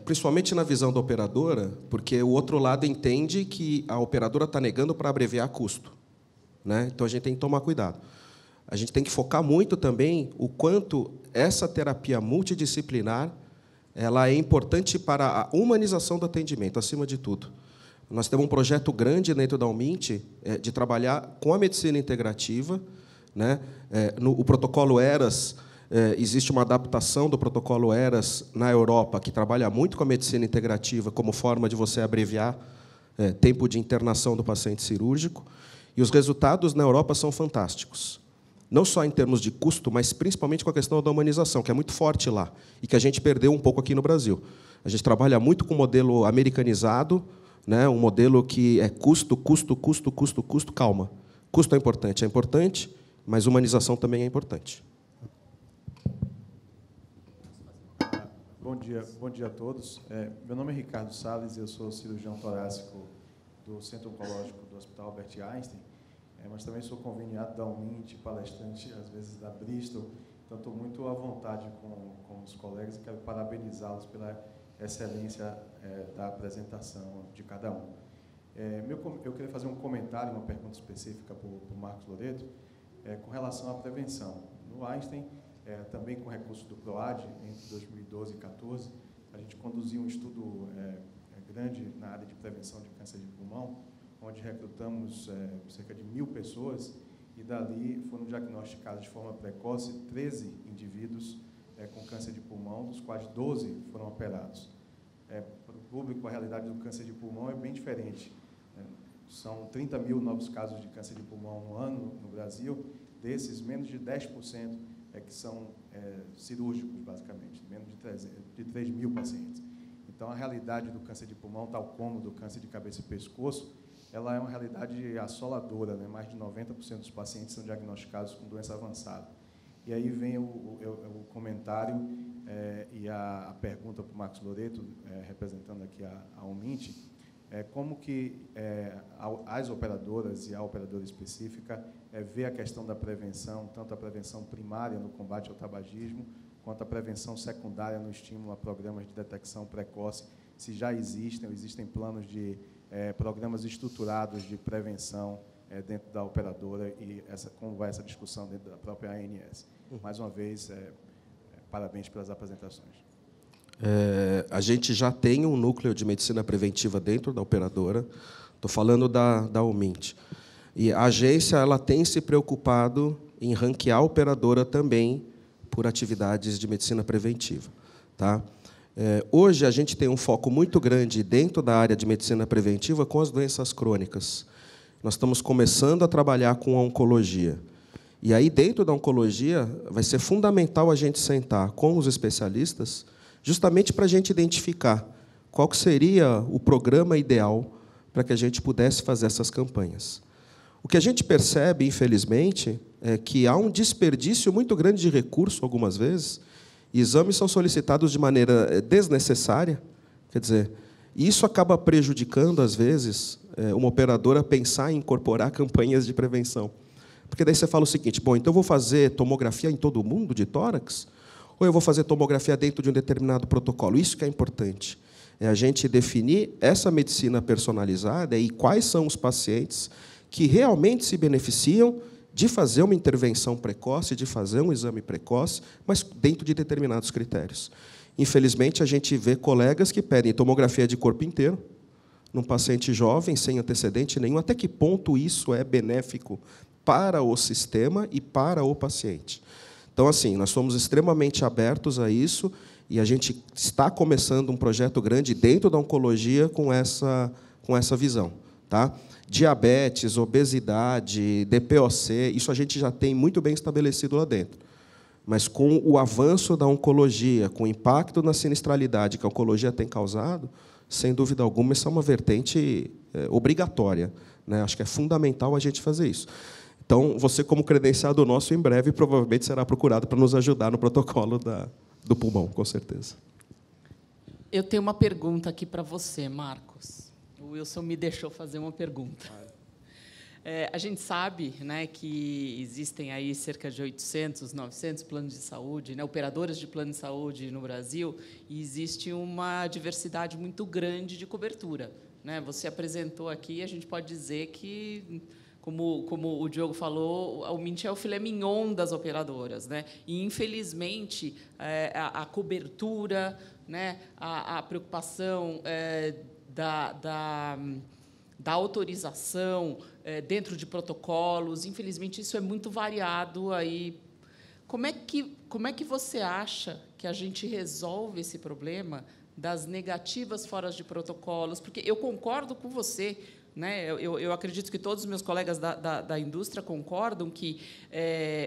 Principalmente na visão da operadora, porque o outro lado entende que a operadora está negando para abreviar custo, né? Então, a gente tem que tomar cuidado. A gente tem que focar muito também o quanto essa terapia multidisciplinar ela é importante para a humanização do atendimento, acima de tudo. Nós temos um projeto grande dentro da Umint de trabalhar com a medicina integrativa, né? O protocolo ERAS, existe uma adaptação do protocolo ERAS na Europa, que trabalha muito com a medicina integrativa como forma de você abreviar tempo de internação do paciente cirúrgico, e os resultados na Europa são fantásticos. Não só em termos de custo, mas principalmente com a questão da humanização, que é muito forte lá, e que a gente perdeu um pouco aqui no Brasil. A gente trabalha muito com o modelo americanizado, né, um modelo que é custo, custo, custo, custo, custo, calma. Custo é importante, mas humanização também é importante. Bom dia a todos. Meu nome é Ricardo Salles, eu sou cirurgião torácico do Centro Oncológico do Hospital Albert Einstein, mas também sou conveniado da Umint, palestrante, às vezes, da Bristol. Então, estou muito à vontade com os colegas e quero parabenizá-los pela excelência da apresentação de cada um. Eu queria fazer um comentário, uma pergunta específica para o Marcos Loreto, com relação à prevenção. No Einstein, também com recurso do PROAD, entre 2012 e 2014, a gente conduziu um estudo grande na área de prevenção de câncer de pulmão, onde recrutamos cerca de 1.000 pessoas, e dali foram diagnosticados de forma precoce 13 indivíduos com câncer de pulmão, dos quais 12 foram operados. Para o público, a realidade do câncer de pulmão é bem diferente. São 30 mil novos casos de câncer de pulmão no ano no Brasil, desses, menos de 10% que são cirúrgicos, basicamente, menos de 3 mil pacientes. Então, a realidade do câncer de pulmão, tal como do câncer de cabeça e pescoço, ela é uma realidade assoladora, né? Mais de 90% dos pacientes são diagnosticados com doença avançada. E aí vem o comentário e a pergunta para o Marcos Loreto, representando aqui a Umint, como que as operadoras e a operadora específica vê a questão da prevenção, tanto a prevenção primária no combate ao tabagismo, quanto a prevenção secundária no estímulo a programas de detecção precoce, se já existem planos de programas estruturados de prevenção dentro da operadora e como vai essa discussão dentro da própria ANS. Mais uma vez, parabéns pelas apresentações. A gente já tem um núcleo de medicina preventiva dentro da operadora, estou falando da Umint. E a agência ela tem se preocupado em ranquear a operadora também por atividades de medicina preventiva. Tá? Hoje, a gente tem um foco muito grande dentro da área de medicina preventiva com as doenças crônicas. Nós estamos começando a trabalhar com a oncologia. E aí, dentro da oncologia, vai ser fundamental a gente sentar com os especialistas justamente para a gente identificar qual que seria o programa ideal para que a gente pudesse fazer essas campanhas. O que a gente percebe, infelizmente, é que há um desperdício muito grande de recurso, algumas vezes, e exames são solicitados de maneira desnecessária, quer dizer, isso acaba prejudicando, às vezes, uma operadora pensar em incorporar campanhas de prevenção. Porque daí você fala o seguinte, bom, então eu vou fazer tomografia em todo mundo de tórax? Ou eu vou fazer tomografia dentro de um determinado protocolo? Isso que é importante. É a gente definir essa medicina personalizada e quais são os pacientes que realmente se beneficiam de fazer uma intervenção precoce, de fazer um exame precoce, mas dentro de determinados critérios. Infelizmente, a gente vê colegas que pedem tomografia de corpo inteiro, num paciente jovem, sem antecedente nenhum. Até que ponto isso é benéfico para o sistema e para o paciente? Então, assim, nós somos extremamente abertos a isso e a gente está começando um projeto grande dentro da oncologia com essa visão. Tá? Diabetes, obesidade, DPOC, isso a gente já tem muito bem estabelecido lá dentro. Mas com o avanço da oncologia, com o impacto na sinistralidade que a oncologia tem causado, sem dúvida alguma, isso é uma vertente obrigatória, né? Acho que é fundamental a gente fazer isso. Então, você, como credenciado nosso, em breve, provavelmente será procurado para nos ajudar no protocolo do pulmão, com certeza. Eu tenho uma pergunta aqui para você, Marcos. O Wilson me deixou fazer uma pergunta. A gente sabe, né, que existem aí cerca de 800, 900 planos de saúde, né, operadoras de plano de saúde no Brasil, e existe uma diversidade muito grande de cobertura, né? Você apresentou aqui, a gente pode dizer que, como o Diogo falou, o Mint é o filé mignon das operadoras, né? E, infelizmente, a cobertura, né, a preocupação da autorização dentro de protocolos, infelizmente, isso é muito variado. Aí, como é que você acha que a gente resolve esse problema das negativas fora de protocolos? Porque eu concordo com você, né? Eu acredito que todos os meus colegas da indústria concordam que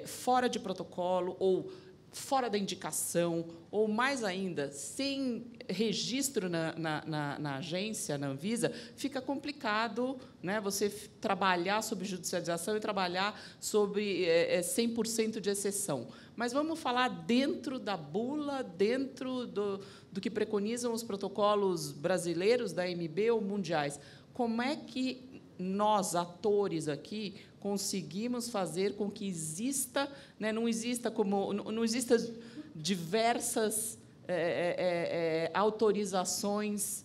fora de protocolo ou fora da indicação, ou, mais ainda, sem registro na agência, na Anvisa, fica complicado, né, você trabalhar sobre judicialização e trabalhar sobre 100% de exceção. Mas vamos falar dentro da bula, dentro do que preconizam os protocolos brasileiros, da AMB ou mundiais. Como é que nós, atores aqui, conseguimos fazer com que exista, né, não exista diversas autorizações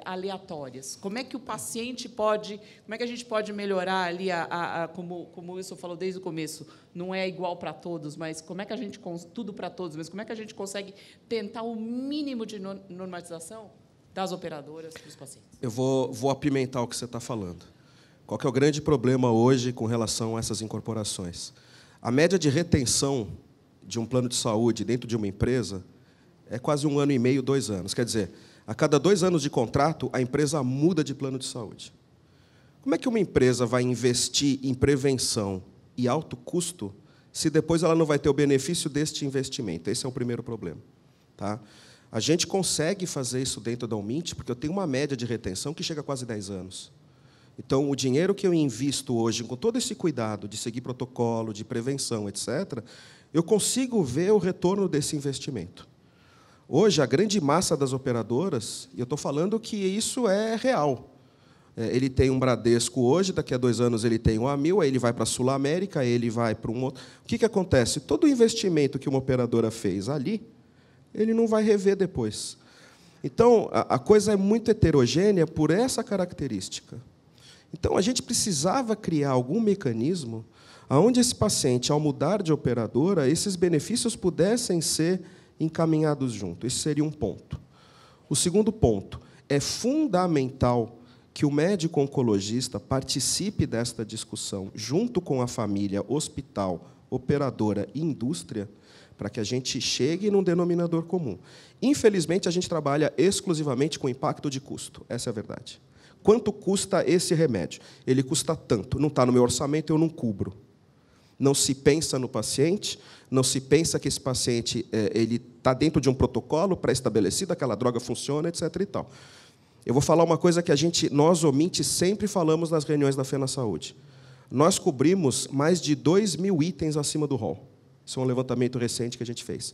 aleatórias? Como é que o paciente pode, como é que a gente pode melhorar ali como o Wilson falou desde o começo, não é igual para todos, mas como é que a gente tudo para todos, mas como é que a gente consegue tentar o mínimo de normatização das operadoras para os pacientes? Eu vou apimentar o que você está falando. Qual que é o grande problema hoje com relação a essas incorporações? A média de retenção de um plano de saúde dentro de uma empresa é quase 1 ano e meio, 2 anos. Quer dizer, a cada 2 anos de contrato, a empresa muda de plano de saúde. Como é que uma empresa vai investir em prevenção e alto custo se depois ela não vai ter o benefício deste investimento? Esse é o primeiro problema. Tá? A gente consegue fazer isso dentro da Umint, porque eu tenho uma média de retenção que chega a quase 10 anos. Então, o dinheiro que eu invisto hoje, com todo esse cuidado de seguir protocolo, de prevenção, etc., eu consigo ver o retorno desse investimento. Hoje, a grande massa das operadoras, e eu estou falando que isso é real. Ele tem um Bradesco hoje, daqui a 2 anos ele tem um Amil, aí ele vai para a Sul América, aí ele vai para um outro. O que acontece? Todo o investimento que uma operadora fez ali, ele não vai rever depois. Então, a coisa é muito heterogênea por essa característica. Então, a gente precisava criar algum mecanismo onde esse paciente, ao mudar de operadora, esses benefícios pudessem ser encaminhados junto. Esse seria um ponto. O segundo ponto, é fundamental que o médico oncologista participe desta discussão, junto com a família, hospital, operadora e indústria, para que a gente chegue num denominador comum. Infelizmente, a gente trabalha exclusivamente com impacto de custo. Essa é a verdade. Quanto custa esse remédio? Ele custa tanto. Não está no meu orçamento, eu não cubro. Não se pensa no paciente, não se pensa que esse paciente ele está dentro de um protocolo pré-estabelecido, aquela droga funciona, etc. E tal. Eu vou falar uma coisa que nós, Omint, sempre falamos nas reuniões da FENA Saúde. Nós cobrimos mais de 2.000 itens acima do rol. Isso é um levantamento recente que a gente fez.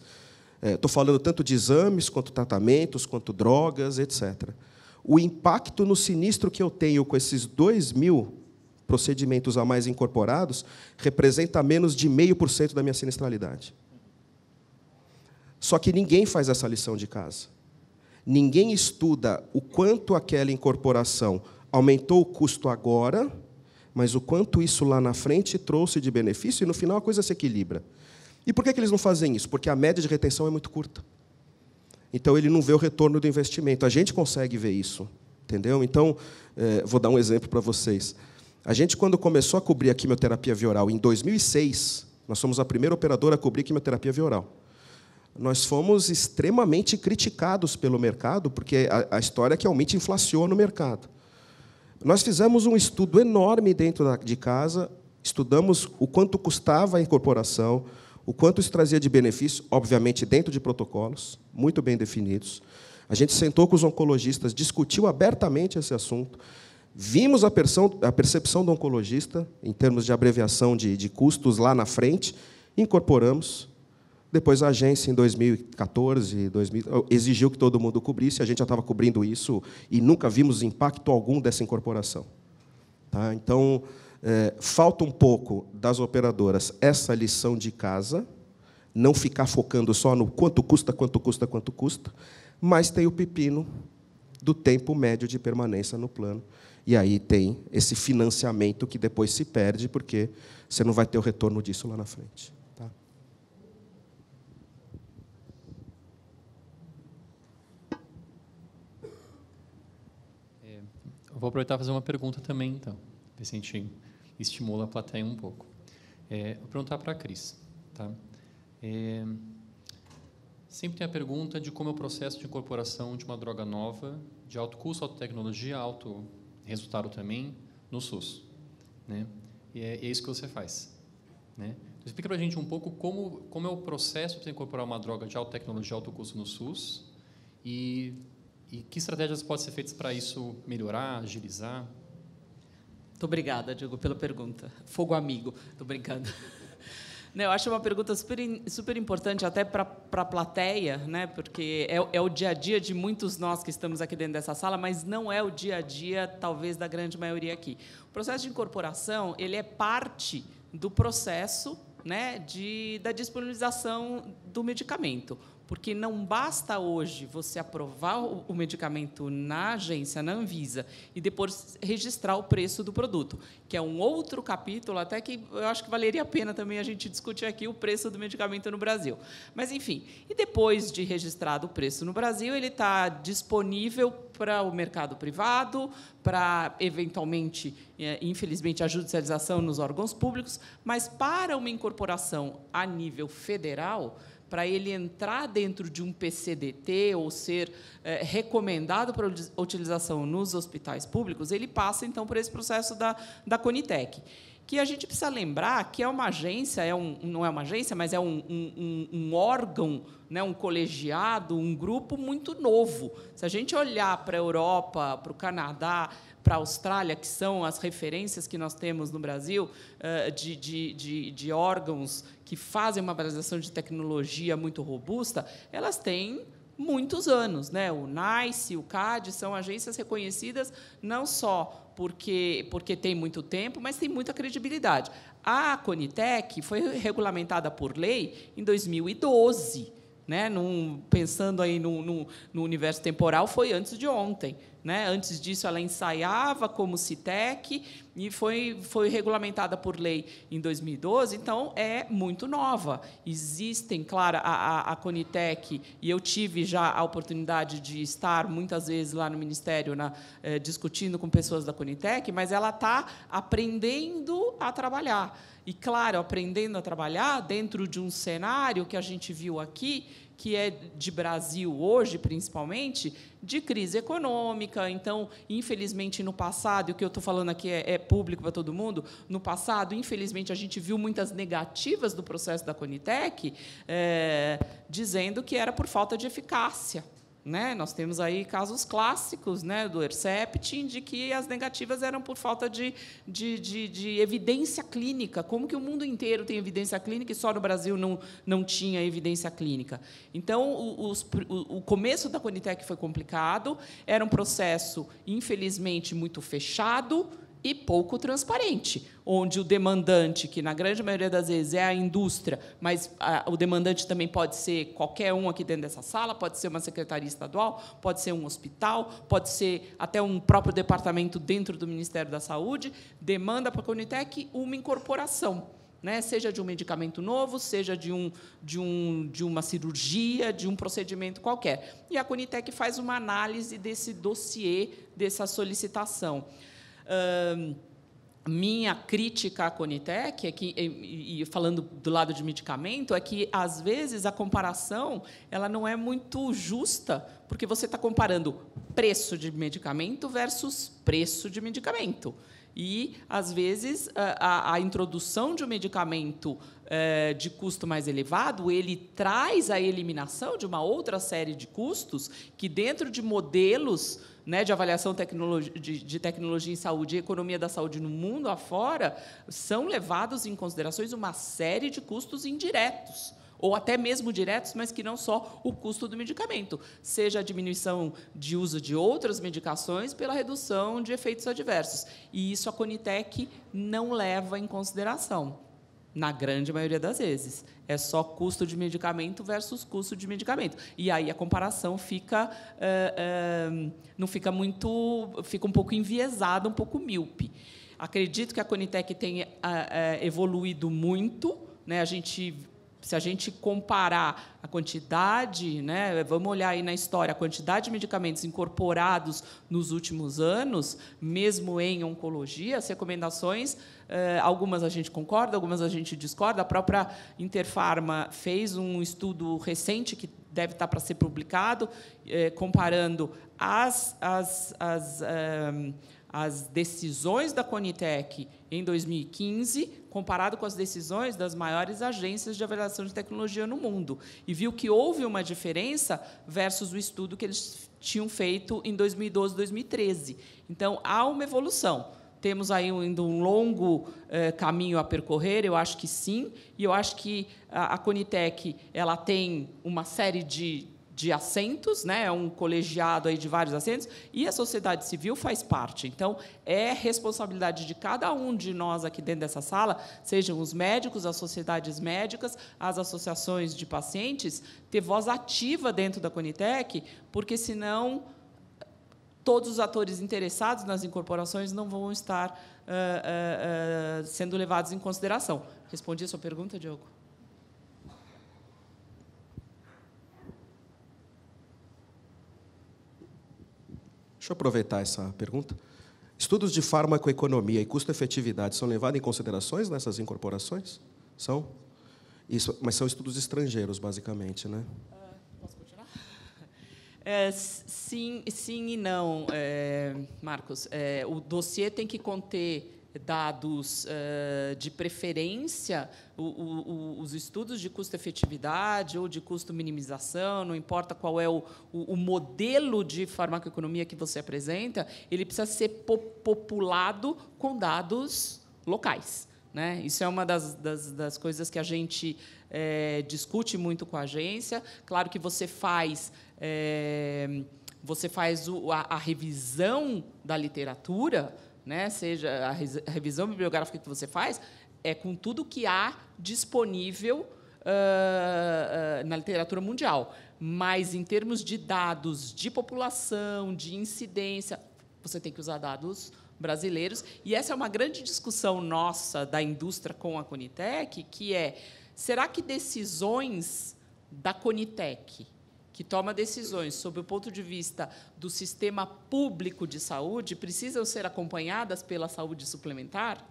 Estou falando tanto de exames, quanto tratamentos, quanto drogas, etc. O impacto no sinistro que eu tenho com esses 2.000 procedimentos a mais incorporados representa menos de 0,5% da minha sinistralidade. Só que ninguém faz essa lição de casa. Ninguém estuda o quanto aquela incorporação aumentou o custo agora, mas o quanto isso lá na frente trouxe de benefício, e, no final, a coisa se equilibra. E por que eles não fazem isso? Porque a média de retenção é muito curta. Então, ele não vê o retorno do investimento. A gente consegue ver isso, entendeu? Então, vou dar um exemplo para vocês. A gente, quando começou a cobrir a quimioterapia via oral, em 2006, nós somos a primeira operadora a cobrir quimioterapia via oral. Nós fomos extremamente criticados pelo mercado, porque a história é que a Umint inflaciona no mercado. Nós fizemos um estudo enorme dentro de casa, estudamos o quanto custava a incorporação, o quanto isso trazia de benefício, obviamente dentro de protocolos, muito bem definidos. A gente sentou com os oncologistas, discutiu abertamente esse assunto, vimos a percepção do oncologista, em termos de abreviação de custos lá na frente, incorporamos. Depois, a agência, em 2014, exigiu que todo mundo cobrisse, a gente já estava cobrindo isso e nunca vimos impacto algum dessa incorporação. Tá? Então, falta um pouco das operadoras essa lição de casa, não ficar focando só no quanto custa, mas tem o pepino do tempo médio de permanência no plano. E aí tem esse financiamento que depois se perde, porque você não vai ter o retorno disso lá na frente. Tá? Eu vou aproveitar e fazer uma pergunta também, então, ver se a gente estimula a plateia um pouco. Vou perguntar para a Cris. Tá? Sempre tem a pergunta de como é o processo de incorporação de uma droga nova, de alto custo, alta tecnologia, alto resultado também, no SUS. Né? E é isso que você faz. Né? Então, explica para a gente um pouco como é o processo de incorporar uma droga de alta tecnologia, alto custo no SUS e que estratégias podem ser feitas para isso melhorar, agilizar? Muito obrigada, Diego, pela pergunta. Fogo amigo. Estou brincando. Eu acho uma pergunta super importante até para a plateia, né? Porque é o dia a dia de muitos nós que estamos aqui dentro dessa sala, mas não é o dia a dia, talvez, da grande maioria aqui. O processo de incorporação ele é parte do processo, né, da disponibilização do medicamento. Porque não basta hoje você aprovar o medicamento na agência, na Anvisa, e depois registrar o preço do produto, que é um outro capítulo, até que eu acho que valeria a pena também a gente discutir aqui o preço do medicamento no Brasil. Mas, enfim, e depois de registrado o preço no Brasil, ele está disponível para o mercado privado, para, eventualmente, infelizmente, a judicialização nos órgãos públicos, mas para uma incorporação a nível federal, para ele entrar dentro de um PCDT ou ser recomendado para utilização nos hospitais públicos, ele passa, então, por esse processo da Conitec, que a gente precisa lembrar que é uma agência, não é uma agência, mas é um órgão, né, um colegiado, um grupo muito novo. Se a gente olhar para a Europa, para o Canadá, para a Austrália, que são as referências que nós temos no Brasil, de órgãos que fazem uma validação de tecnologia muito robusta, elas têm muitos anos. Né? O NICE, o CAD, são agências reconhecidas não só porque tem muito tempo, mas tem muita credibilidade. A Conitec foi regulamentada por lei em 2012. Né? Pensando aí no universo temporal, foi antes de ontem. Né? Antes disso, ela ensaiava como CITEC e foi regulamentada por lei em 2012, então é muito nova. Existem, claro, a Conitec, e eu tive já a oportunidade de estar muitas vezes lá no Ministério discutindo com pessoas da Conitec, mas ela está aprendendo a trabalhar. E, claro, aprendendo a trabalhar dentro de um cenário que a gente viu aqui, que é de Brasil hoje, principalmente, de crise econômica. Então, infelizmente, no passado, e o que eu estou falando aqui é público para todo mundo, no passado, infelizmente, a gente viu muitas negativas do processo da Conitec, dizendo que era por falta de eficácia. Né? Nós temos aí casos clássicos, né, do Herceptin, de que as negativas eram por falta de evidência clínica. Como que o mundo inteiro tem evidência clínica e só no Brasil não tinha evidência clínica? Então, o começo da Conitec foi complicado, era um processo, infelizmente, muito fechado e pouco transparente, onde o demandante, que na grande maioria das vezes é a indústria, mas o demandante também pode ser qualquer um aqui dentro dessa sala, pode ser uma secretaria estadual, pode ser um hospital, pode ser até um próprio departamento dentro do Ministério da Saúde, demanda para a Conitec uma incorporação, né? Seja de um medicamento novo, seja de uma cirurgia, de um procedimento qualquer. E a Conitec faz uma análise desse dossiê, dessa solicitação. Minha crítica à Conitec, e falando do lado de medicamento, é que, às vezes, a comparação ela não é muito justa, porque você está comparando preço de medicamento versus preço de medicamento. E, às vezes, a introdução de um medicamento de custo mais elevado, ele traz a eliminação de uma outra série de custos que, dentro de modelos, né, de avaliação de tecnologia em saúde e economia da saúde no mundo afora, são levados em considerações uma série de custos indiretos, ou até mesmo diretos, mas que não só o custo do medicamento, seja a diminuição de uso de outras medicações pela redução de efeitos adversos. E isso a Conitec não leva em consideração, na grande maioria das vezes. É só custo de medicamento versus custo de medicamento. E aí a comparação fica, não fica muito, fica um pouco enviesada, um pouco míope. Acredito que a Conitec tenha evoluído muito, né? Se a gente comparar a quantidade, né, vamos olhar aí na história, a quantidade de medicamentos incorporados nos últimos anos, mesmo em oncologia, as recomendações, algumas a gente concorda, algumas a gente discorda. A própria Interpharma fez um estudo recente, que deve estar para ser publicado, comparando as decisões da Conitec em 2015, comparado com as decisões das maiores agências de avaliação de tecnologia no mundo, e viu que houve uma diferença versus o estudo que eles tinham feito em 2012, 2013. Então, há uma evolução. Temos aí ainda um longo caminho a percorrer, eu acho que sim, e eu acho que a Conitec ela tem uma série de assentos, né, é um colegiado aí de vários assentos, e a sociedade civil faz parte. Então, é responsabilidade de cada um de nós aqui dentro dessa sala, sejam os médicos, as sociedades médicas, as associações de pacientes, ter voz ativa dentro da Conitec, porque, senão, todos os atores interessados nas incorporações não vão estar sendo levados em consideração. Respondi a sua pergunta, Diogo? Deixa eu aproveitar essa pergunta. Estudos de farmacoeconomia e custo-efetividade são levados em considerações nessas incorporações? São? Isso, mas são estudos estrangeiros, basicamente, né? Posso continuar? Sim e não, Marcos. O dossiê tem que conter dados de preferência, os estudos de custo-efetividade ou de custo-minimização, não importa qual é o modelo de farmacoeconomia que você apresenta, ele precisa ser populado com dados locais, né? Isso é uma das coisas que a gente discute muito com a agência. Claro que você faz a revisão da literatura, né, seja a revisão bibliográfica que você faz, com tudo que há disponível na literatura mundial. Mas, em termos de dados de população, de incidência, você tem que usar dados brasileiros. E essa é uma grande discussão nossa, da indústria, com a Conitec, que é: será que decisões da Conitec, que toma decisões sob o ponto de vista do sistema público de saúde, precisam ser acompanhadas pela saúde suplementar?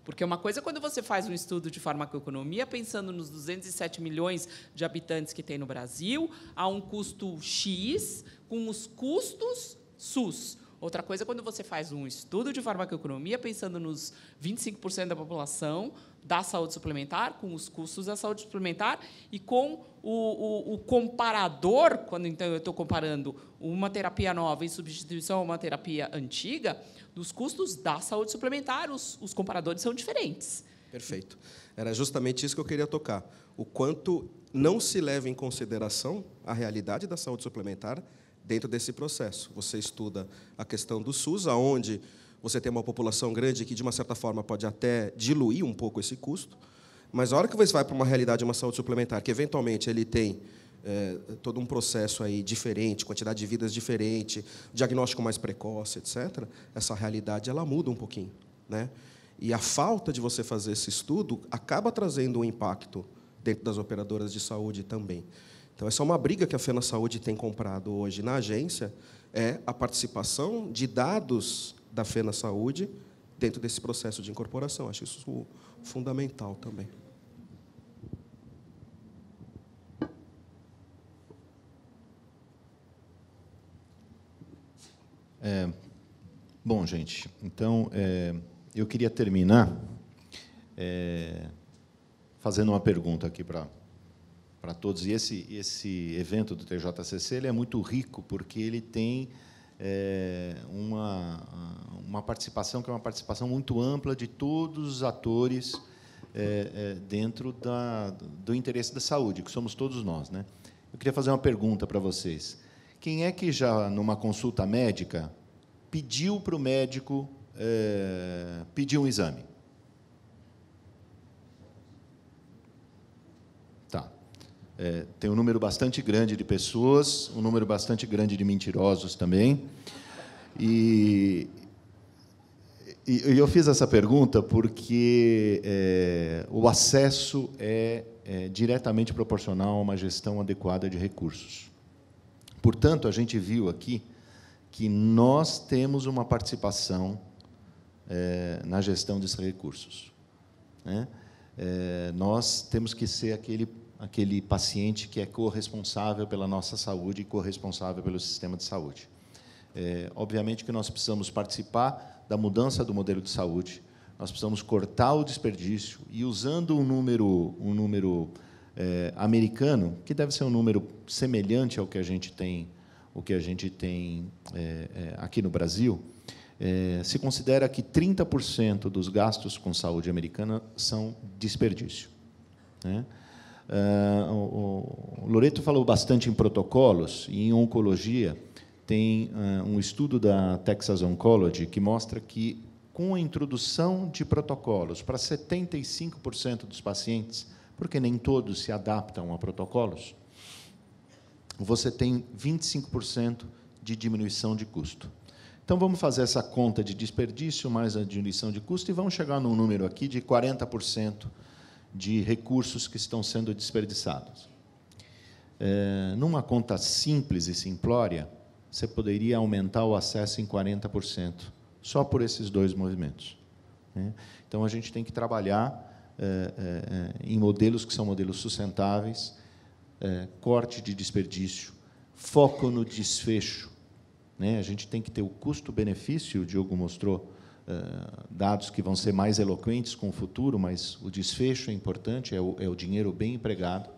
Porque uma coisa é quando você faz um estudo de farmacoeconomia pensando nos 207 milhões de habitantes que tem no Brasil, a um custo X, com os custos SUS. Outra coisa é quando você faz um estudo de farmacoeconomia pensando nos 25% da população da saúde suplementar, com os custos da saúde suplementar e com o comparador, quando então eu estou comparando uma terapia nova em substituição a uma terapia antiga, dos custos da saúde suplementar, os comparadores são diferentes. Perfeito. Era justamente isso que eu queria tocar. O quanto não se leva em consideração a realidade da saúde suplementar dentro desse processo. Você estuda a questão do SUS, onde você tem uma população grande que, de uma certa forma, pode até diluir um pouco esse custo, mas a hora que você vai para uma realidade de uma saúde suplementar, que, eventualmente, ele tem todo um processo aí diferente, quantidade de vidas diferente, diagnóstico mais precoce, etc., essa realidade ela muda um pouquinho, né? E a falta de você fazer esse estudo acaba trazendo um impacto dentro das operadoras de saúde também. Então, essa é uma briga que a FenaSaúde tem comprado hoje na agência, é a participação de dados da FenaSaúde dentro desse processo de incorporação. Acho isso fundamental também. Bom, gente, então, eu queria terminar fazendo uma pergunta aqui para todos. E esse evento do TJCC ele é muito rico, porque ele tem uma participação que é uma participação muito ampla de todos os atores dentro do interesse da saúde, que somos todos nós, né? Eu queria fazer uma pergunta para vocês. Quem é que já, numa consulta médica, pediu para o médico pedir um exame? Tá. Tem um número bastante grande de pessoas, um número bastante grande de mentirosos também. E eu fiz essa pergunta porque o acesso é diretamente proporcional a uma gestão adequada de recursos. Portanto, a gente viu aqui que nós temos uma participação na gestão desses recursos, né? Nós temos que ser aquele paciente que é corresponsável pela nossa saúde e corresponsável pelo sistema de saúde. Obviamente que nós precisamos participar da mudança do modelo de saúde, nós precisamos cortar o desperdício e, usando um número americano, que deve ser um número semelhante ao que a gente tem, aqui no Brasil, se considera que 30% dos gastos com saúde americana são desperdício, né? O Loreto falou bastante em protocolos, e em oncologia tem um estudo da Texas Oncology que mostra que, com a introdução de protocolos para 75% dos pacientes, porque nem todos se adaptam a protocolos, você tem 25% de diminuição de custo. Então, vamos fazer essa conta de desperdício mais a diminuição de custo e vamos chegar num número aqui de 40% de recursos que estão sendo desperdiçados. Numa conta simples e simplória, você poderia aumentar o acesso em 40%, só por esses dois movimentos, né? Então, a gente tem que trabalhar em modelos que são modelos sustentáveis, corte de desperdício, foco no desfecho, né? A gente tem que ter o custo-benefício, o Diogo mostrou dados que vão ser mais eloquentes com o futuro, mas o desfecho é importante, é o dinheiro bem empregado,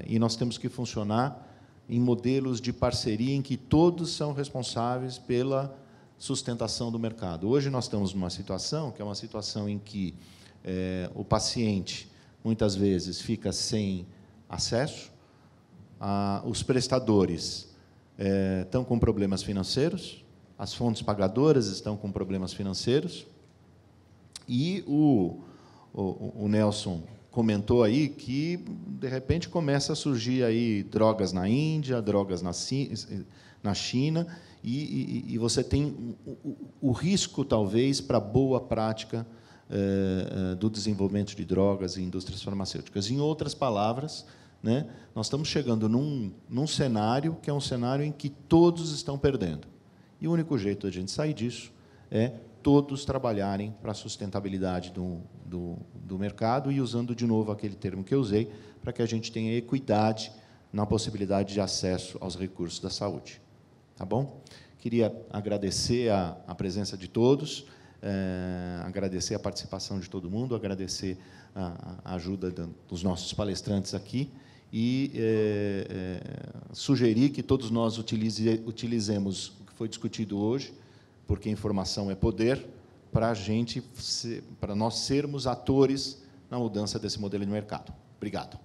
e nós temos que funcionar em modelos de parceria em que todos são responsáveis pela sustentação do mercado. Hoje nós estamos numa situação que é uma situação em que o paciente, muitas vezes, fica sem acesso, os prestadores estão com problemas financeiros, as fontes pagadoras estão com problemas financeiros, e o Nelson comentou aí que, de repente, começa a surgir aí drogas na Índia, drogas na China, e você tem o risco, talvez, para a boa prática do desenvolvimento de drogas e indústrias farmacêuticas. Em outras palavras, né, nós estamos chegando num cenário que é um cenário em que todos estão perdendo. E o único jeito de a gente sair disso é todos trabalharem para a sustentabilidade do mercado, e usando, de novo, aquele termo que eu usei, para que a gente tenha equidade na possibilidade de acesso aos recursos da saúde. Tá bom? Queria agradecer a presença de todos, agradecer a participação de todo mundo, agradecer a ajuda dos nossos palestrantes aqui, e sugerir que todos nós utilizemos o que foi discutido hoje, porque informação é poder, para nós sermos atores na mudança desse modelo de mercado. Obrigado.